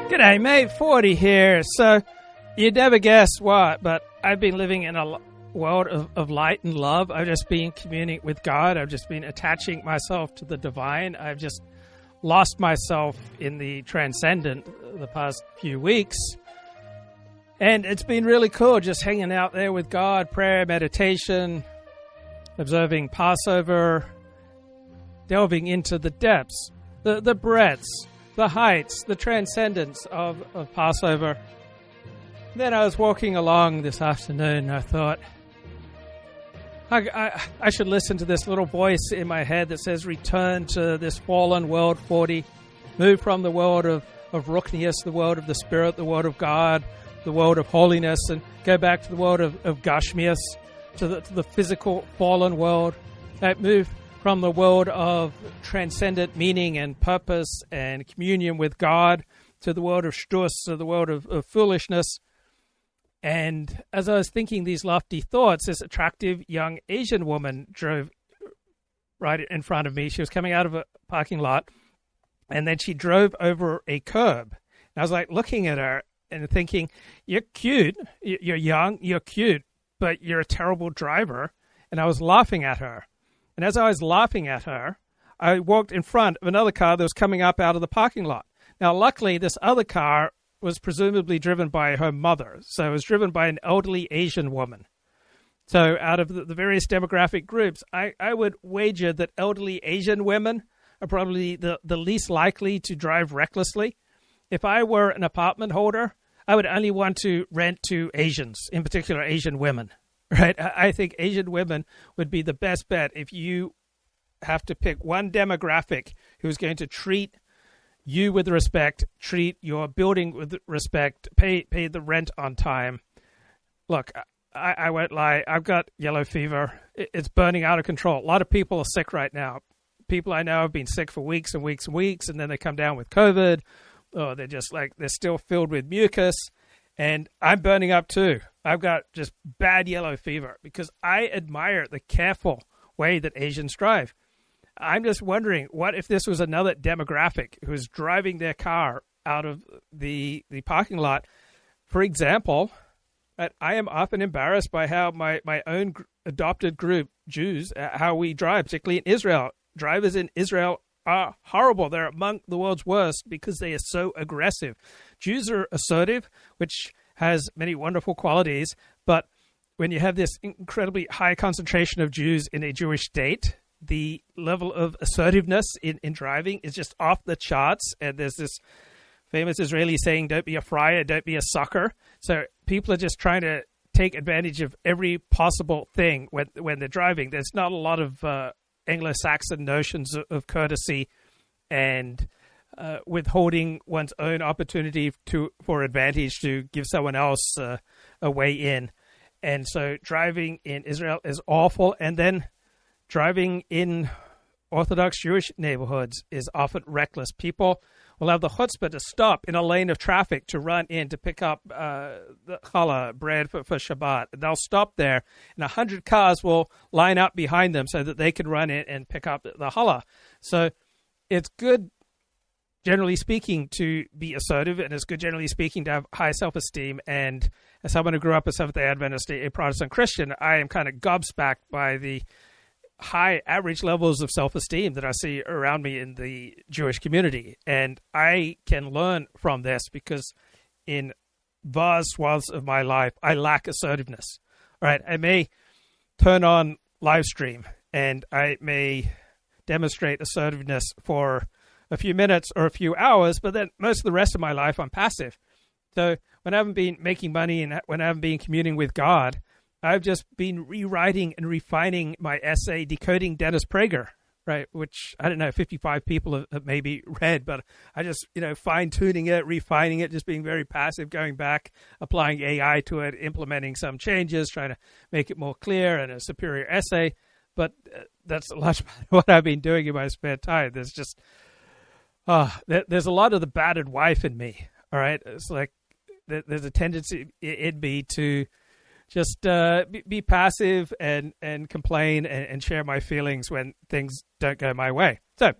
G'day, mate. 40 here. So, you'd never guess what, but I've been living in a world of light and love. I've just been communing with God. I've just been attaching myself to the divine. I've just lost myself in the transcendent the past few weeks. And it's been really cool just hanging out there with God, prayer, meditation, observing Passover, delving into the depths, the breadths, the heights, the transcendence of Passover. Then I was walking along this afternoon and I thought, I should listen to this little voice in my head that says, return to this fallen world 40, move from the world of Ruchnius, the world of the Spirit, the world of God, the world of holiness, and go back to the world of Gashmius, to the physical fallen world. Move from the world of transcendent meaning and purpose and communion with God to the world of shtus, to the world of foolishness. And as I was thinking these lofty thoughts, this attractive young Asian woman drove right in front of me. She was coming out of a parking lot, and then she drove over a curb. And I was like looking at her and thinking, you're cute, you're young, you're cute, but you're a terrible driver. And I was laughing at her. And as I was laughing at her, I walked in front of another car that was coming up out of the parking lot. Now, luckily, this other car was presumably driven by her mother. So it was driven by an elderly Asian woman. So out of the various demographic groups, I would wager that elderly Asian women are probably the least likely to drive recklessly. If I were an apartment holder, I would only want to rent to Asians, in particular Asian women. Right, I think Asian women would be the best bet if you have to pick one demographic who's going to treat you with respect, treat your building with respect, pay the rent on time. Look, I won't lie, I've got yellow fever. It's burning out of control. A lot of people are sick right now. People I know have been sick for weeks and weeks and weeks, and then they come down with COVID. Oh, they're still filled with mucus. And I'm burning up too. I've got just bad yellow fever because I admire the careful way that Asians drive. I'm just wondering, what if this was another demographic who's driving their car out of the parking lot? For example, I am often embarrassed by how my own adopted group, Jews, how we drive, particularly in Israel. Drivers in Israel are horrible. They're among the world's worst because they are so aggressive. Jews are assertive, which has many wonderful qualities, but when you have this incredibly high concentration of Jews in a Jewish state, the level of assertiveness in driving is just off the charts. And there's this famous Israeli saying, don't be a friar, don't be a sucker. So people are just trying to take advantage of every possible thing when they're driving. There's not a lot of Anglo-Saxon notions of courtesy and withholding one's own opportunity for advantage to give someone else a way in. And so driving in Israel is awful. And then driving in Orthodox Jewish neighborhoods is often reckless. People will have the chutzpah to stop in a lane of traffic to run in to pick up the challah, bread for Shabbat. They'll stop there, and 100 cars will line up behind them so that they can run in and pick up the challah. So it's good, generally speaking, to be assertive, and it's good, generally speaking, to have high self-esteem. And as someone who grew up a Seventh-day Adventist, a Protestant Christian, I am kind of gobsmacked by the high average levels of self-esteem that I see around me in the Jewish community. And I can learn from this because in vast swaths of my life, I lack assertiveness. All right, I may turn on live stream and I may demonstrate assertiveness for a few minutes or a few hours, but then most of the rest of my life, I'm passive. So when I haven't been making money and when I haven't been communing with God, I've just been rewriting and refining my essay, Decoding Dennis Prager, right? Which, I don't know, 55 people have maybe read, but I just, fine-tuning it, refining it, just being very passive, going back, applying AI to it, implementing some changes, trying to make it more clear and a superior essay. But that's a lot of what I've been doing in my spare time. There's just, there's a lot of the battered wife in me, all right? It's like there's a tendency in me to just be passive and complain and share my feelings when things don't go my way. So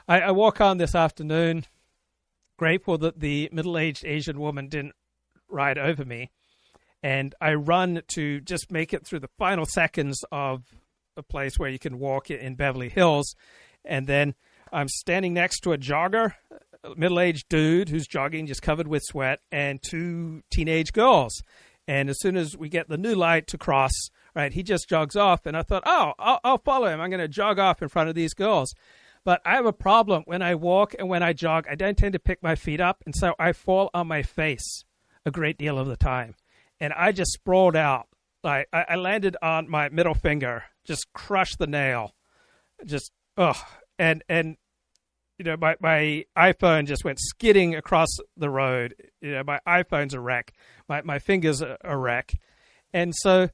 I walk on this afternoon grateful that the middle-aged Asian woman didn't ride over me. And I run to just make it through the final seconds of a place where you can walk in Beverly Hills. And then I'm standing next to a jogger, a middle-aged dude who's jogging, just covered with sweat, and two teenage girls. And as soon as we get the new light to cross, right, he just jogs off. And I thought, I'll follow him. I'm going to jog off in front of these girls. But I have a problem when I walk and when I jog. I don't tend to pick my feet up, and so I fall on my face a great deal of the time. And I just sprawled out. Like I landed on my middle finger, just crushed the nail. Just, And you know, my iPhone just went skidding across the road. You know, my iPhone's a wreck. My finger's a wreck. And so,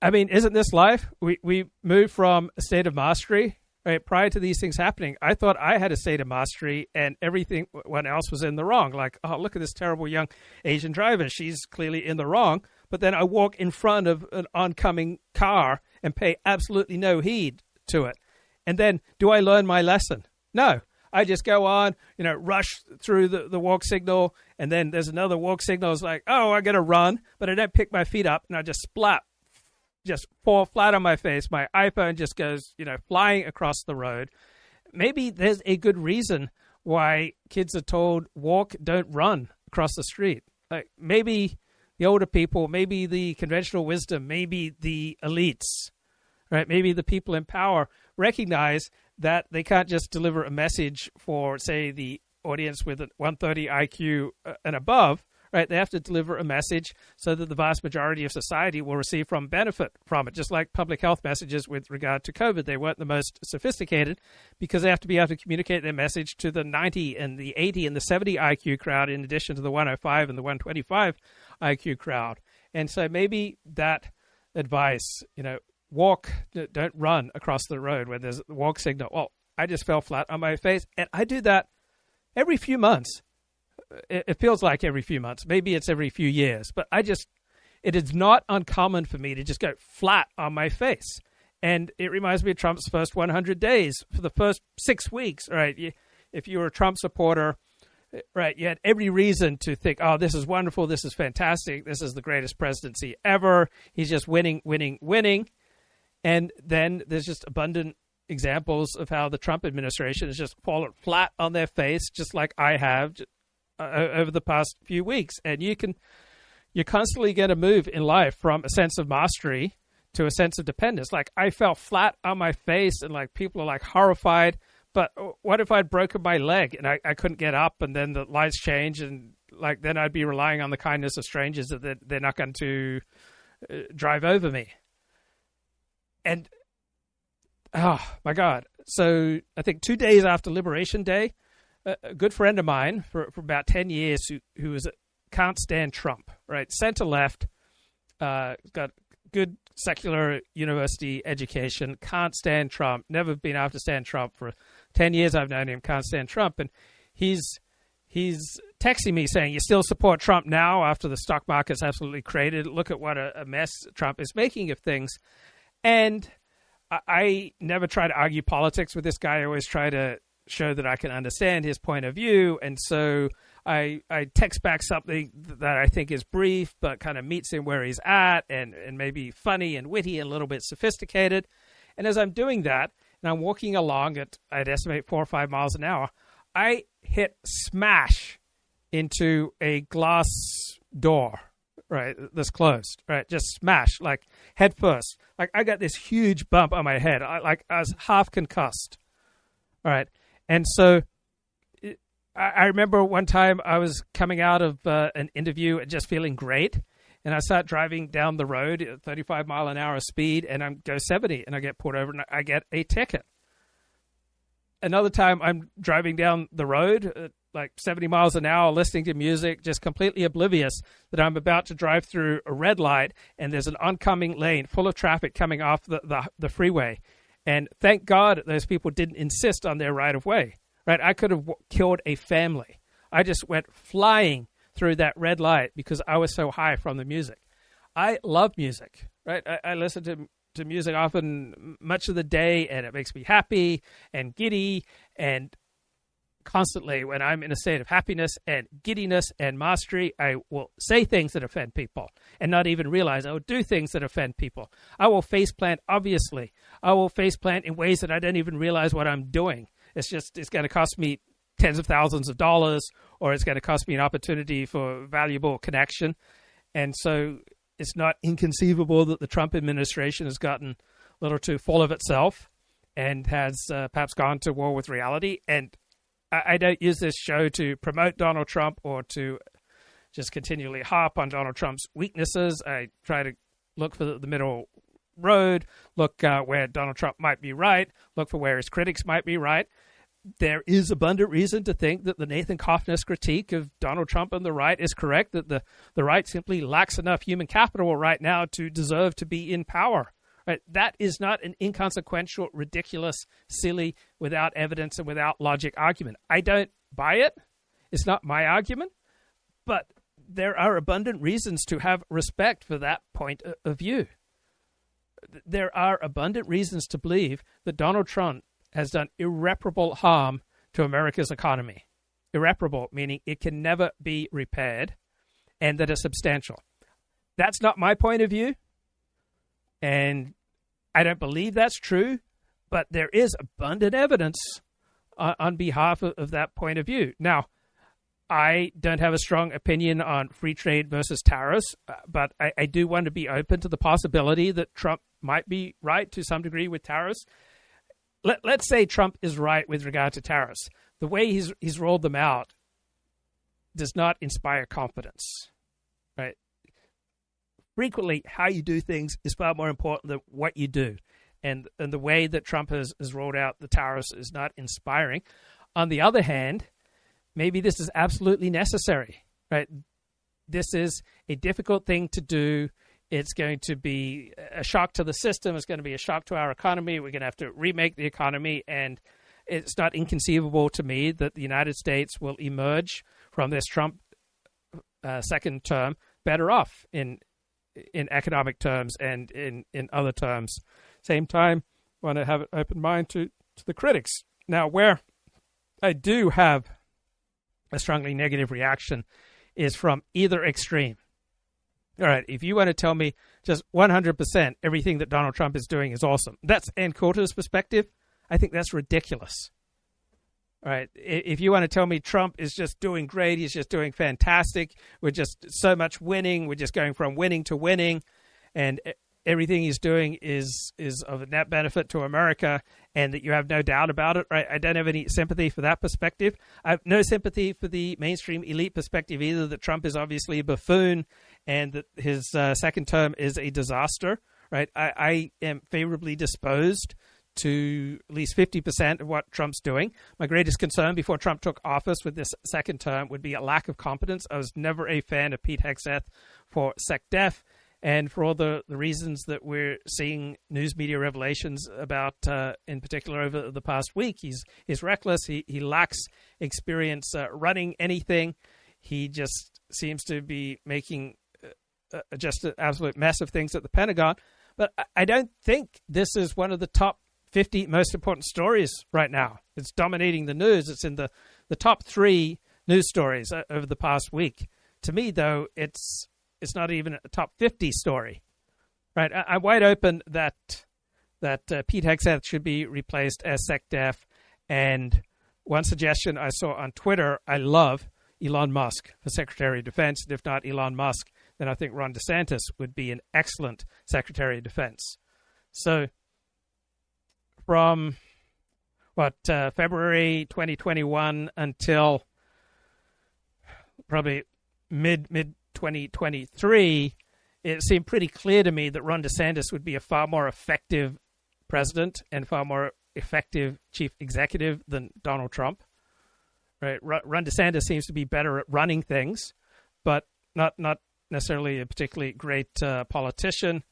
I mean, isn't this life? We moved from a state of mastery. Right, prior to these things happening, I thought I had a state of mastery and everything else was in the wrong. Like, oh, look at this terrible young Asian driver. She's clearly in the wrong. But then I walk in front of an oncoming car and pay absolutely no heed to it. And then do I learn my lesson? No. I just go on, you know, rush through the walk signal. And then there's another walk signal. It's like, oh, I got to run. But I don't pick my feet up and I just splat. Just fall flat on my face. My iPhone just goes, you know, flying across the road. Maybe there's a good reason why kids are told walk, don't run across the street. Like maybe the older people, maybe the conventional wisdom, maybe the elites, right? Maybe the people in power recognize that they can't just deliver a message for, say, the audience with a 130 IQ and above. Right, they have to deliver a message so that the vast majority of society will receive benefit from it. Just like public health messages with regard to COVID, they weren't the most sophisticated because they have to be able to communicate their message to the 90 and the 80 and the 70 IQ crowd, in addition to the 105 and the 125 IQ crowd. And so maybe that advice, you know, walk, don't run across the road when there's a walk signal. Well, I just fell flat on my face, and I do that every few months. It feels like every few months. Maybe it's every few years. But it is not uncommon for me to just go flat on my face. And it reminds me of Trump's first 100 days. For the first 6 weeks, right, if you were a Trump supporter, right, you had every reason to think, oh, this is wonderful, this is fantastic, this is the greatest presidency ever. He's just winning, winning, winning. And then there's just abundant examples of how the Trump administration has just fallen flat on their face, just like I have, over the past few weeks. And you're constantly going to move in life from a sense of mastery to a sense of dependence. Like I fell flat on my face and like people are like horrified, but what if I'd broken my leg and I couldn't get up and then the lights change and like then I'd be relying on the kindness of strangers that they're not going to drive over me. And oh my God. So I think 2 days after Liberation Day, a good friend of mine for about 10 years who can't stand Trump, right? Center left, got good secular university education, can't stand Trump, never been able to stand Trump. For 10 years I've known him, can't stand Trump. And he's texting me saying, you still support Trump now after the stock market's absolutely cratered? Look at what a mess Trump is making of things. And I never try to argue politics with this guy. I always try to show that I can understand his point of view. And so I text back something that I think is brief, but kind of meets him where he's at and maybe funny and witty and a little bit sophisticated. And as I'm doing that, and I'm walking along at, I'd estimate 4 or 5 miles an hour, I hit smash into a glass door, right, that's closed, right, just smash, like head first. Like I got this huge bump on my head. I was half concussed, all right. And so I remember one time I was coming out of an interview and just feeling great. And I start driving down the road at 35 mile an hour speed and I go 70 and I get pulled over and I get a ticket. Another time I'm driving down the road at like 70 miles an hour, listening to music, just completely oblivious that I'm about to drive through a red light and there's an oncoming lane full of traffic coming off the freeway. And thank God those people didn't insist on their right of way, right? I could have killed a family. I just went flying through that red light because I was so high from the music. I love music, right? I listen to music often much of the day and it makes me happy and giddy. And constantly, when I'm in a state of happiness and giddiness and mastery, I will say things that offend people and not even realize I will do things that offend people. I will faceplant, obviously. I will faceplant in ways that I don't even realize what I'm doing. It's going to cost me tens of thousands of dollars, or it's going to cost me an opportunity for valuable connection. And so it's not inconceivable that the Trump administration has gotten a little too full of itself and has perhaps gone to war with reality. And I don't use this show to promote Donald Trump or to just continually harp on Donald Trump's weaknesses. I try to look for the middle road, look where Donald Trump might be right, look for where his critics might be right. There is abundant reason to think that the Nathan Coffness critique of Donald Trump and the right is correct, that the right simply lacks enough human capital right now to deserve to be in power. Right? That is not an inconsequential, ridiculous, silly, without evidence and without logic argument. I don't buy it. It's not my argument. But there are abundant reasons to have respect for that point of view. There are abundant reasons to believe that Donald Trump has done irreparable harm to America's economy. Irreparable, meaning it can never be repaired, and that is substantial. That's not my point of view, and I don't believe that's true, but there is abundant evidence on behalf of that point of view. Now, I don't have a strong opinion on free trade versus tariffs, but I do want to be open to the possibility that Trump might be right to some degree with tariffs. Let's say Trump is right with regard to tariffs. The way he's rolled them out does not inspire confidence, right? Frequently, how you do things is far more important than what you do. And the way that Trump has rolled out the tariffs is not inspiring. On the other hand, maybe this is absolutely necessary, right? This is a difficult thing to do. It's going to be a shock to the system. It's going to be a shock to our economy. We're going to have to remake the economy. And it's not inconceivable to me that the United States will emerge from this Trump second term better off in economic terms and in other terms. Same time, I want to have an open mind to the critics. Now, where I do have a strongly negative reaction is from either extreme. All right, if you want to tell me just 100% everything that Donald Trump is doing is awesome, that's Ann Coulter's perspective. I think that's ridiculous. All right, if you want to tell me Trump is just doing great, he's just doing fantastic, we're just so much winning, we're just going from winning to winning, and everything he's doing is of a net benefit to America, and that you have no doubt about it, right? I don't have any sympathy for that perspective. I have no sympathy for the mainstream elite perspective either, that Trump is obviously a buffoon and that his second term is a disaster, right? I am favorably disposed to at least 50% of what Trump's doing. My greatest concern before Trump took office with this second term would be a lack of competence. I was never a fan of Pete Hegseth for SecDef, and for all the reasons that we're seeing news media revelations about, in particular over the past week. He's reckless. He lacks experience running anything. He just seems to be making just an absolute mess of things at the Pentagon. But I don't think this is one of the top 50 most important stories right now. It's dominating the news. It's in the top 3 news stories over the past week. To me, though, it's not even a top 50 story, right? I'm wide open that Pete Hegseth should be replaced as SecDef. And one suggestion I saw on Twitter, I love Elon Musk for Secretary of Defense. And if not Elon Musk, then I think Ron DeSantis would be an excellent Secretary of Defense. So from February 2021 until probably mid 2023, it seemed pretty clear to me that Ron DeSantis would be a far more effective president and far more effective chief executive than Donald Trump. Right? Ron DeSantis seems to be better at running things, but not necessarily a particularly great politician.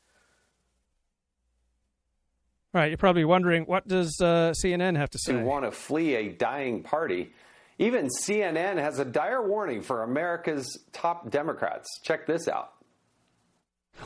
All right, you're probably wondering, what does CNN have to say? To want to flee a dying party. Even CNN has a dire warning for America's top Democrats. Check this out.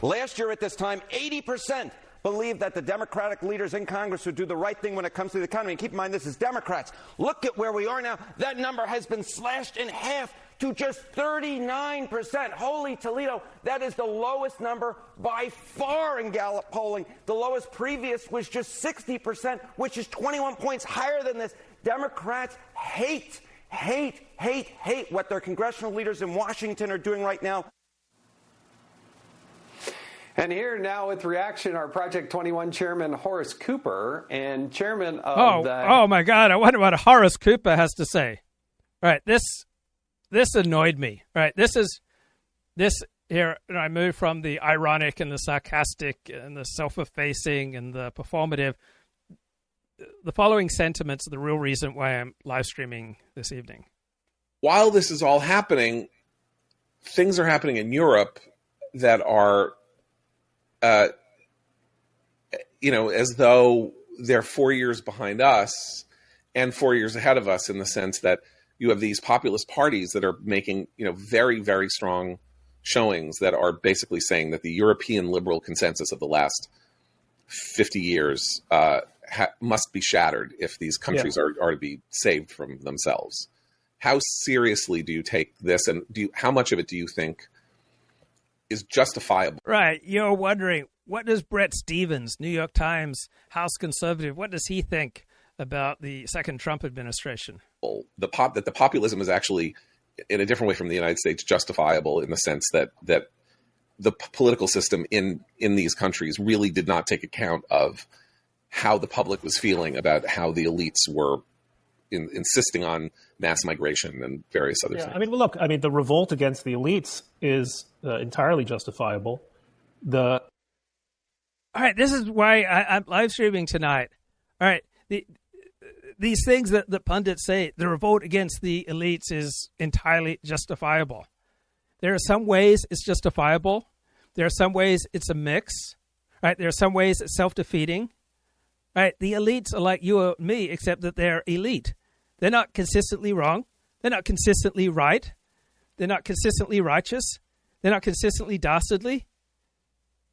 Last year at this time, 80% believe that the Democratic leaders in Congress would do the right thing when it comes to the economy. And keep in mind, this is Democrats. Look at where we are now. That number has been slashed in half to just 39%. Holy Toledo, that is the lowest number by far in Gallup polling. The lowest previous was just 60%, which is 21 points higher than this. Democrats hate what their congressional leaders in Washington are doing right now. And here now with reaction, our Project 21 chairman, Horace Cooper, and chairman of Oh, my God. I wonder what Horace Cooper has to say. All right, this annoyed me. All right, this here, I moved from the ironic and the sarcastic and the self-effacing and the performative. The following sentiments are the real reason why I'm live streaming this evening. While this is all happening, things are happening in Europe that are, as though they're 4 years behind us and 4 years ahead of us, in the sense that you have these populist parties that are making, very, very strong showings that are basically saying that the European liberal consensus of the last 50 years must be shattered if these countries are to be saved from themselves. How seriously do you take this, and how much of it do you think is justifiable? Right. You're wondering, what does Brett Stevens, New York Times House conservative, what does he think about the second Trump administration? That the populism is actually, in a different way from the United States, justifiable in the sense that the political system in these countries really did not take account of how the public was feeling about how the elites were insisting on mass migration and various other things. The revolt against the elites is entirely justifiable. All right, this is why I'm live streaming tonight. All right, these things that the pundits say, the revolt against the elites is entirely justifiable. There are some ways it's justifiable. There are some ways it's a mix. Right? There are some ways it's self-defeating. Right? The elites are like you or me, except that they're elite. They're not consistently wrong. They're not consistently right. They're not consistently righteous. They're not consistently dastardly.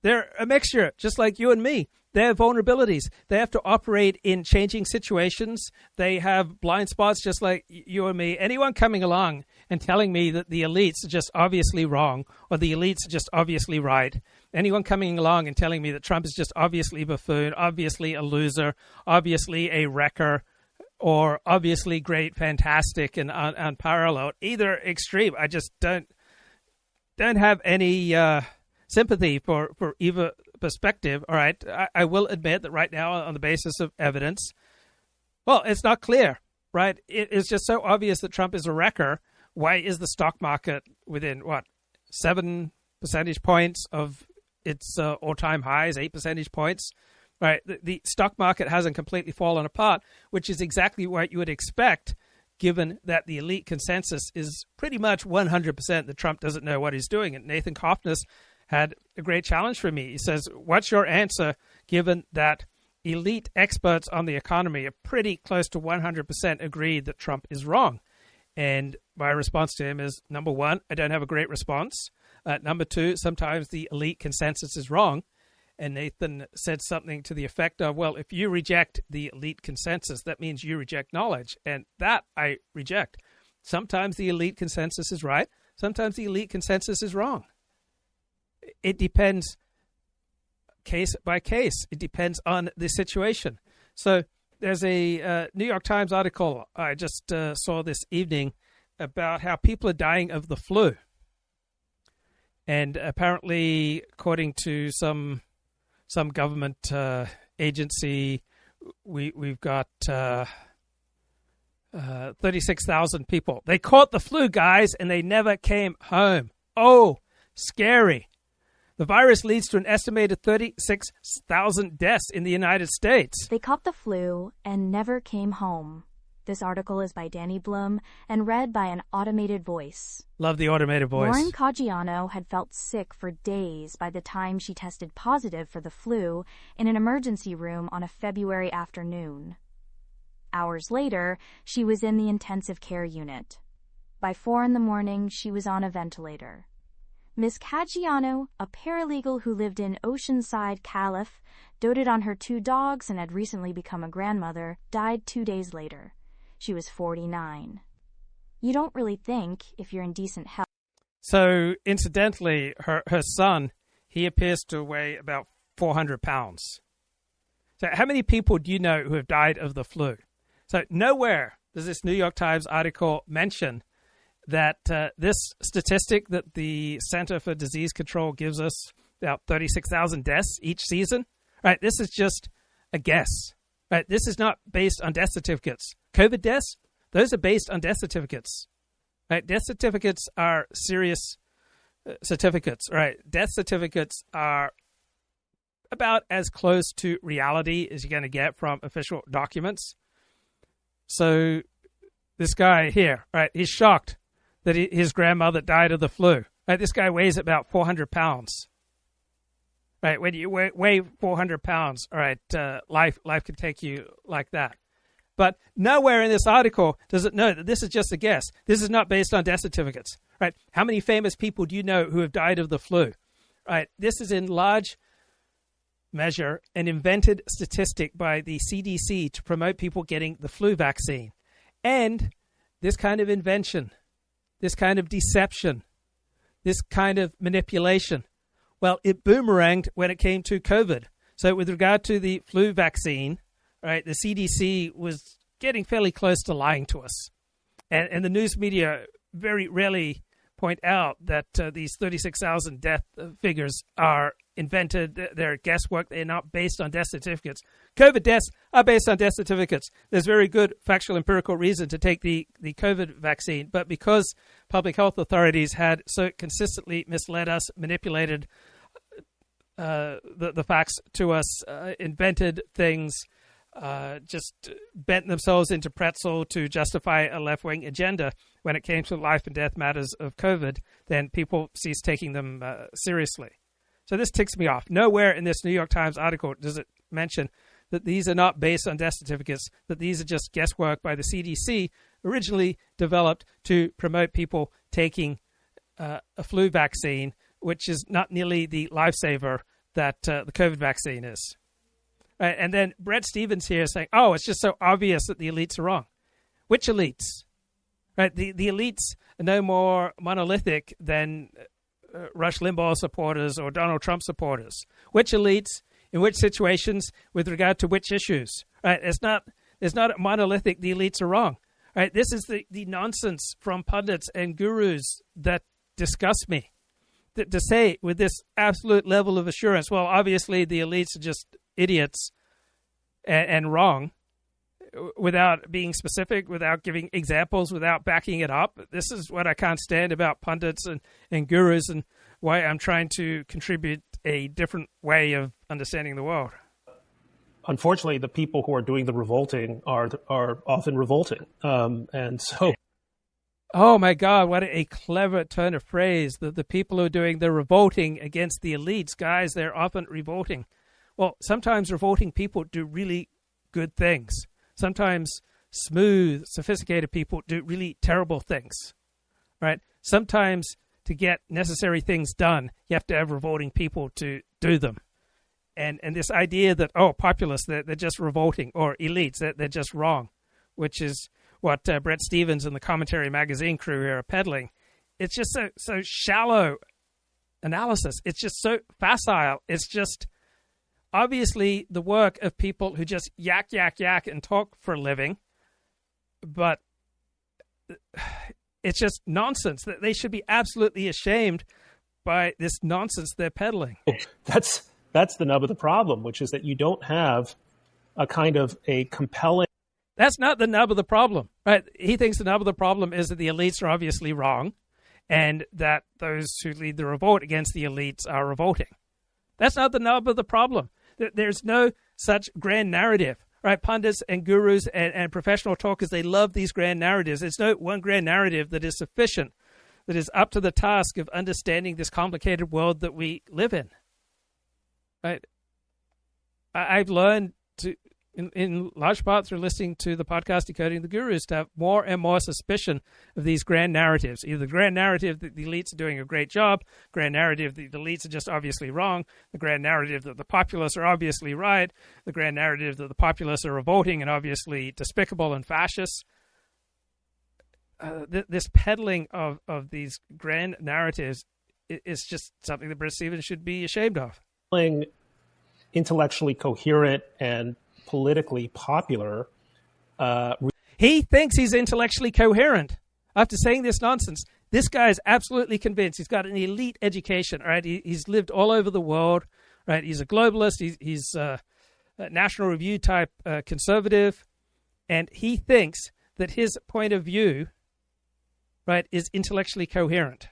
They're a mixture, just like you and me. They have vulnerabilities. They have to operate in changing situations. They have blind spots, just like you and me. Anyone coming along and telling me that the elites are just obviously wrong, or the elites are just obviously right, anyone coming along and telling me that Trump is just obviously a buffoon, obviously a loser, obviously a wrecker, or obviously great, fantastic, and unparalleled, either extreme, I just don't have any sympathy for either perspective. All right, I will admit that right now, on the basis of evidence, well, it's not clear, right? It's just so obvious that Trump is a wrecker. Why is the stock market within, 7 percentage points of its all-time highs, 8 percentage points? Right, the stock market hasn't completely fallen apart, which is exactly what you would expect, given that the elite consensus is pretty much 100% that Trump doesn't know what he's doing. And Nathan Kofnas had a great challenge for me. He says, what's your answer, given that elite experts on the economy are pretty close to 100% agree that Trump is wrong? And my response to him is, number one, I don't have a great response. Number two, sometimes the elite consensus is wrong. And Nathan said something to the effect of, well, if you reject the elite consensus, that means you reject knowledge. And that I reject. Sometimes the elite consensus is right. Sometimes the elite consensus is wrong. It depends case by case. It depends on the situation. So there's a New York Times article I just saw this evening about how people are dying of the flu. And apparently, according to some government agency, we've got 36,000 people. They caught the flu, guys, and they never came home. Oh, scary. The virus leads to an estimated 36,000 deaths in the United States. They caught the flu and never came home. This article is by Danny Blum and read by an automated voice. Love the automated voice. Lauren Caggiano had felt sick for days by the time she tested positive for the flu in an emergency room on a February afternoon. Hours later, she was in the intensive care unit. By 4 a.m, she was on a ventilator. Miss Caggiano, a paralegal who lived in Oceanside, Calif., doted on her 2 dogs and had recently become a grandmother, died 2 days later. She was 49. You don't really think, if you're in decent health. So, incidentally, her son, he appears to weigh about 400 pounds. So how many people do you know who have died of the flu? So nowhere does this New York Times article mention that this statistic that the Center for Disease Control gives us, about 36,000 deaths each season, right? This is just a guess, right? This is not based on death certificates. COVID deaths, those are based on death certificates, right? Death certificates are serious certificates, right? Death certificates are about as close to reality as you're going to get from official documents. So this guy here, right, he's shocked that his grandmother died of the flu. Right, this guy weighs about 400 pounds. Right, when you weigh 400 pounds, all right, life can take you like that. But nowhere in this article does it note that this is just a guess. This is not based on death certificates. Right, how many famous people do you know who have died of the flu? Right, this is in large measure an invented statistic by the CDC to promote people getting the flu vaccine. And this kind of invention, this kind of deception, this kind of manipulation, well, it boomeranged when it came to COVID. So with regard to the flu vaccine, right, the CDC was getting fairly close to lying to us. And the news media very rarely point out that these 36,000 death figures are invented. They're guesswork. They're not based on death certificates. COVID deaths are based on death certificates. There's very good factual empirical reason to take the COVID vaccine. But because public health authorities had so consistently misled us, manipulated the facts to us, invented things, just bent themselves into pretzel to justify a left-wing agenda when it came to life and death matters of COVID, then people ceased taking them seriously. So this ticks me off. Nowhere in this New York Times article does it mention that these are not based on death certificates, that these are just guesswork by the CDC, originally developed to promote people taking a flu vaccine, which is not nearly the lifesaver that the COVID vaccine is. Right, and then Brett Stevens here is saying, oh, it's just so obvious that the elites are wrong. Which elites? Right, the elites are no more monolithic than Rush Limbaugh supporters or Donald Trump supporters. Which elites, in which situations, with regard to which issues? Right, it's not monolithic. The elites are wrong. Right, this is the nonsense from pundits and gurus that disgust me. To say with this absolute level of assurance, well, obviously the elites are just idiots and wrong, without being specific, without giving examples, without backing it up. This is what I can't stand about pundits and gurus, and why I'm trying to contribute a different way of understanding the world. Unfortunately, the people who are doing the revolting are often revolting. And so... Oh, my God, what a clever turn of phrase. The people who are doing the revolting against the elites, guys, they're often revolting. Well, sometimes revolting people do really good things. Sometimes smooth, sophisticated people do really terrible things, right? Sometimes to get necessary things done, you have to have revolting people to do them. And this idea that, oh, populists, they're just revolting, or elites, they're just wrong, which is what Brett Stevens and the Commentary Magazine crew here are peddling. It's just so shallow analysis. It's just so facile. It's just obviously the work of people who just yak, and talk for a living. But it's just nonsense. They should be absolutely ashamed by this nonsense they're peddling. That's the nub of the problem, which is that you don't have a kind of a compelling... That's not the nub of the problem, right? He thinks the nub of the problem is that the elites are obviously wrong and that those who lead the revolt against the elites are revolting. That's not the nub of the problem. There's no such grand narrative, right? Pundits and gurus and professional talkers, they love these grand narratives. There's no one grand narrative that is sufficient, that is up to the task of understanding this complicated world that we live in, right? I've learned to in large part through listening to the podcast Decoding the Gurus, to have more and more suspicion of these grand narratives. Either the grand narrative that the elites are doing a great job, grand narrative that the elites are just obviously wrong, the grand narrative that the populace are obviously right, the grand narrative that the populace are revolting and obviously despicable and fascist. This peddling of these grand narratives is just something that Bret Stephens should be ashamed of. Intellectually coherent and politically popular. He thinks he's intellectually coherent. After saying this nonsense, this guy is absolutely convinced. He's got an elite education, right? He's lived all over the world, right? He's a globalist. He's a National Review type conservative, and he thinks that his point of view, right, is intellectually coherent.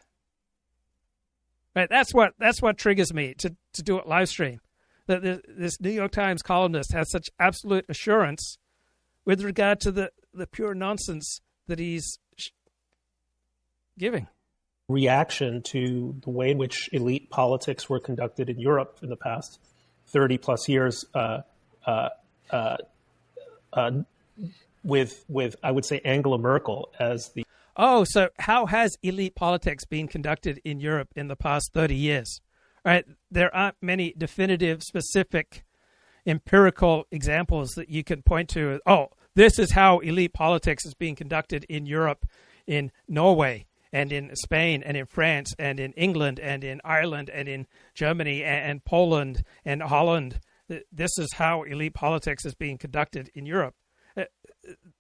Right? That's what triggers me to do it live stream. That this New York Times columnist has such absolute assurance with regard to the pure nonsense that he's giving. Reaction to the way in which elite politics were conducted in Europe in the past 30 plus years, with I would say Angela Merkel as the. Oh, so how has elite politics been conducted in Europe in the past 30 years? Right, there aren't many definitive, specific, empirical examples that you can point to. Oh, this is how elite politics is being conducted in Europe, in Norway, and in Spain, and in France, and in England, and in Ireland, and in Germany, and Poland, and Holland. This is how elite politics is being conducted in Europe.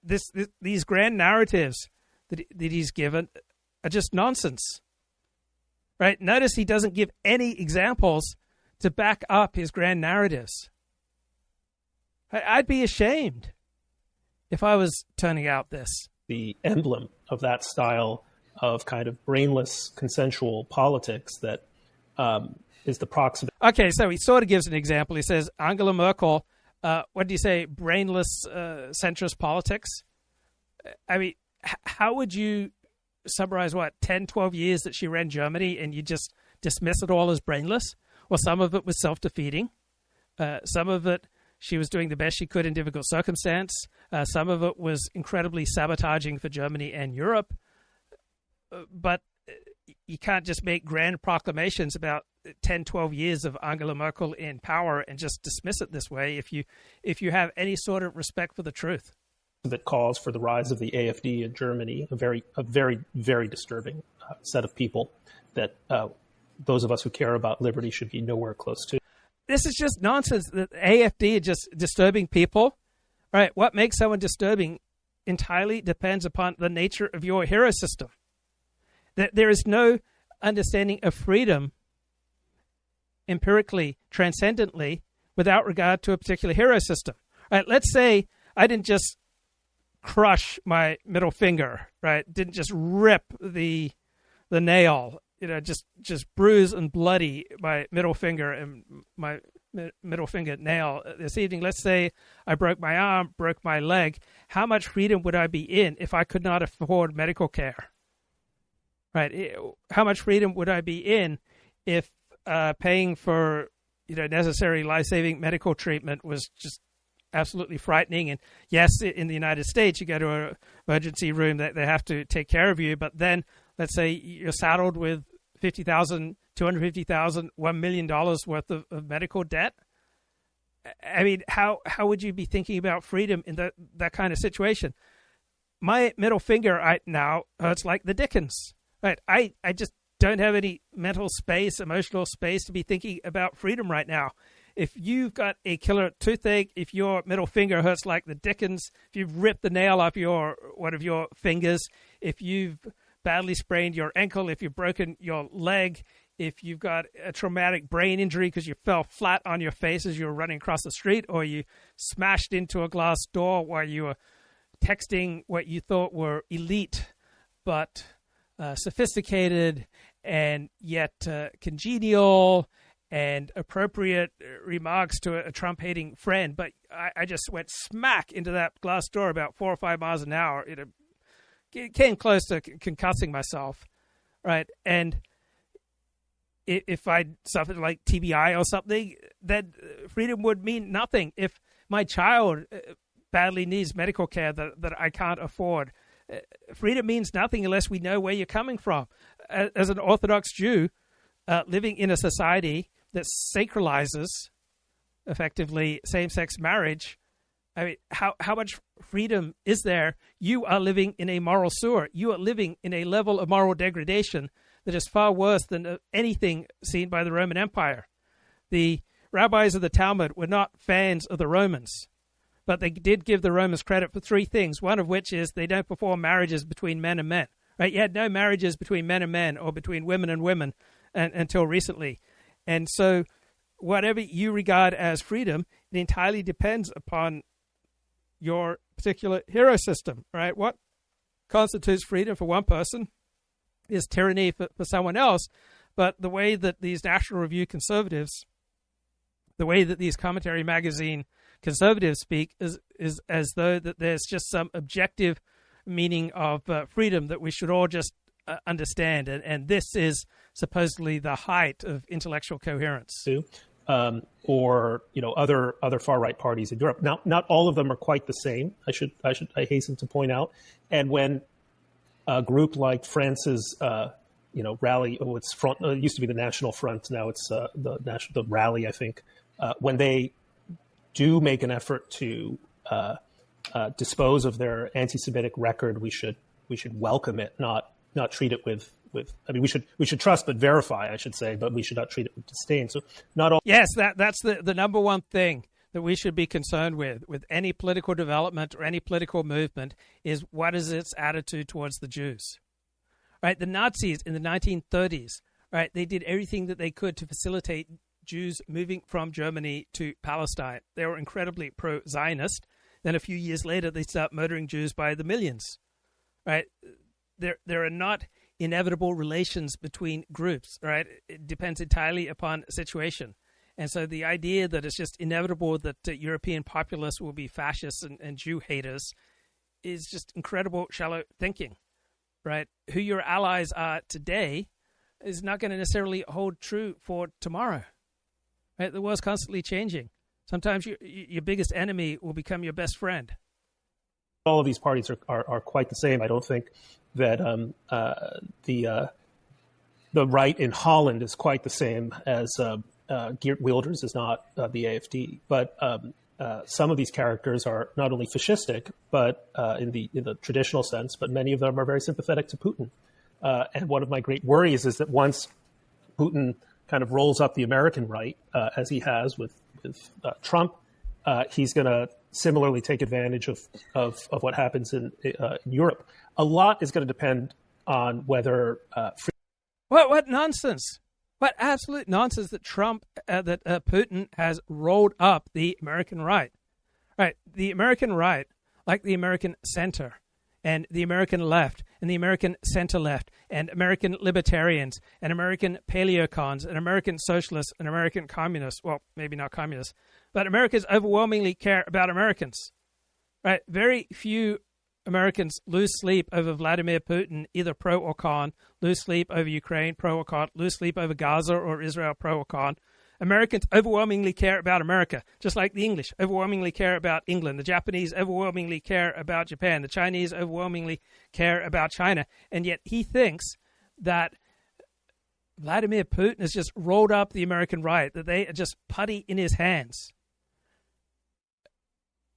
These grand narratives that he's given are just nonsense. Right? Notice he doesn't give any examples to back up his grand narratives. I'd be ashamed if I was turning out this. The emblem of that style of kind of brainless consensual politics that is the proximate. Okay, so he sort of gives an example. He says, Angela Merkel, what do you say, brainless centrist politics? I mean, how would you summarize 10, 12 years that she ran Germany and you just dismiss it all as brainless? Well, some of it was self-defeating. Some of it, she was doing the best she could in difficult circumstance. Some of it was incredibly sabotaging for Germany and Europe. But you can't just make grand proclamations about 10, 12 years of Angela Merkel in power and just dismiss it this way if you have any sort of respect for the truth. That calls for the rise of the AfD in Germany, a very, very disturbing set of people that those of us who care about liberty should be nowhere close to. This is just nonsense. The AfD are just disturbing people. All right, what makes someone disturbing entirely depends upon the nature of your hero system. There is no understanding of freedom empirically, transcendently, without regard to a particular hero system. All right, let's say I didn't just crush my middle finger, right? Didn't just rip the nail, just bruise and bloody my middle finger and my middle finger nail this evening. Let's say I broke my arm, broke my leg. How much freedom would I be in if I could not afford medical care? Right? How much freedom would I be in if paying for necessary life-saving medical treatment was just absolutely frightening? And yes, in the United States, you go to an emergency room that they have to take care of you. But then let's say you're saddled with $50,000, $250,000, $1 million worth of medical debt. I mean, how would you be thinking about freedom in that kind of situation? My middle finger right now hurts like the dickens. Right? I just don't have any mental space, emotional space to be thinking about freedom right now. If you've got a killer toothache, if your middle finger hurts like the dickens, if you've ripped the nail off one of your fingers, if you've badly sprained your ankle, if you've broken your leg, if you've got a traumatic brain injury because you fell flat on your face as you were running across the street, or you smashed into a glass door while you were texting what you thought were elite but sophisticated and yet congenial and appropriate remarks to a Trump-hating friend, but I just went smack into that glass door about 4 or 5 miles an hour. It came close to concussing myself, right? And if I suffered like TBI or something, then freedom would mean nothing. If my child badly needs medical care that I can't afford. Freedom means nothing unless we know where you're coming from. As an Orthodox Jew, living in a society that sacralizes, effectively, same-sex marriage, I mean, how much freedom is there? You are living in a moral sewer. You are living in a level of moral degradation that is far worse than anything seen by the Roman Empire. The rabbis of the Talmud were not fans of the Romans, but they did give the Romans credit for three things, one of which is they don't perform marriages between men and men. Right? You had no marriages between men and men or between women and women until recently. And so whatever you regard as freedom, it entirely depends upon your particular hero system, right? What constitutes freedom for one person is tyranny for someone else. But the way that these National Review conservatives, the way that these commentary magazine conservatives speak is as though that there's just some objective meaning of freedom that we should all just understand. And this is supposedly the height of intellectual coherence. Or other far right parties in Europe. Now, not all of them are quite the same. I hasten to point out. And when a group like France's rally, it's front. It used to be the National Front. Now it's the Rally. I think when they do make an effort to dispose of their anti-Semitic record, we should welcome it, not treat it with. I mean, we should trust but verify, I should say, but we should not treat it with disdain. So not all. Yes, that's the number one thing that we should be concerned with any political development or any political movement is what is its attitude towards the Jews. Right, the Nazis in the 1930s, right, they did everything that they could to facilitate Jews moving from Germany to Palestine. They were incredibly pro-Zionist. Then a few years later, they start murdering Jews by the millions. Right, there are not inevitable relations between groups, right? It depends entirely upon situation. And so the idea that it's just inevitable that European populists will be fascists and Jew haters is just incredible shallow thinking, right? Who your allies are today is not going to necessarily hold true for tomorrow, right? The world's constantly changing. Sometimes your biggest enemy will become your best friend. All of these parties are quite the same. I don't think that the right in Holland is quite the same as Geert Wilders is not the AFD. But some of these characters are not only fascistic, but in the traditional sense, but many of them are very sympathetic to Putin. And one of my great worries is that once Putin kind of rolls up the American right, as he has with Trump, he's going to similarly take advantage of what happens in Europe. A lot is going to depend on whether... What nonsense. What absolute nonsense that Putin has rolled up the American right. Right, the American right, like the American center, and the American left, and the American center-left, and American libertarians, and American paleocons, and American socialists, and American communists. Well, maybe not communists, but Americans overwhelmingly care about Americans. Right? Very few Americans lose sleep over Vladimir Putin, either pro or con, lose sleep over Ukraine, pro or con, lose sleep over Gaza or Israel, pro or con. Americans overwhelmingly care about America, just like the English overwhelmingly care about England. The Japanese overwhelmingly care about Japan. The Chinese overwhelmingly care about China. And yet he thinks that Vladimir Putin has just rolled up the American right, that they are just putty in his hands.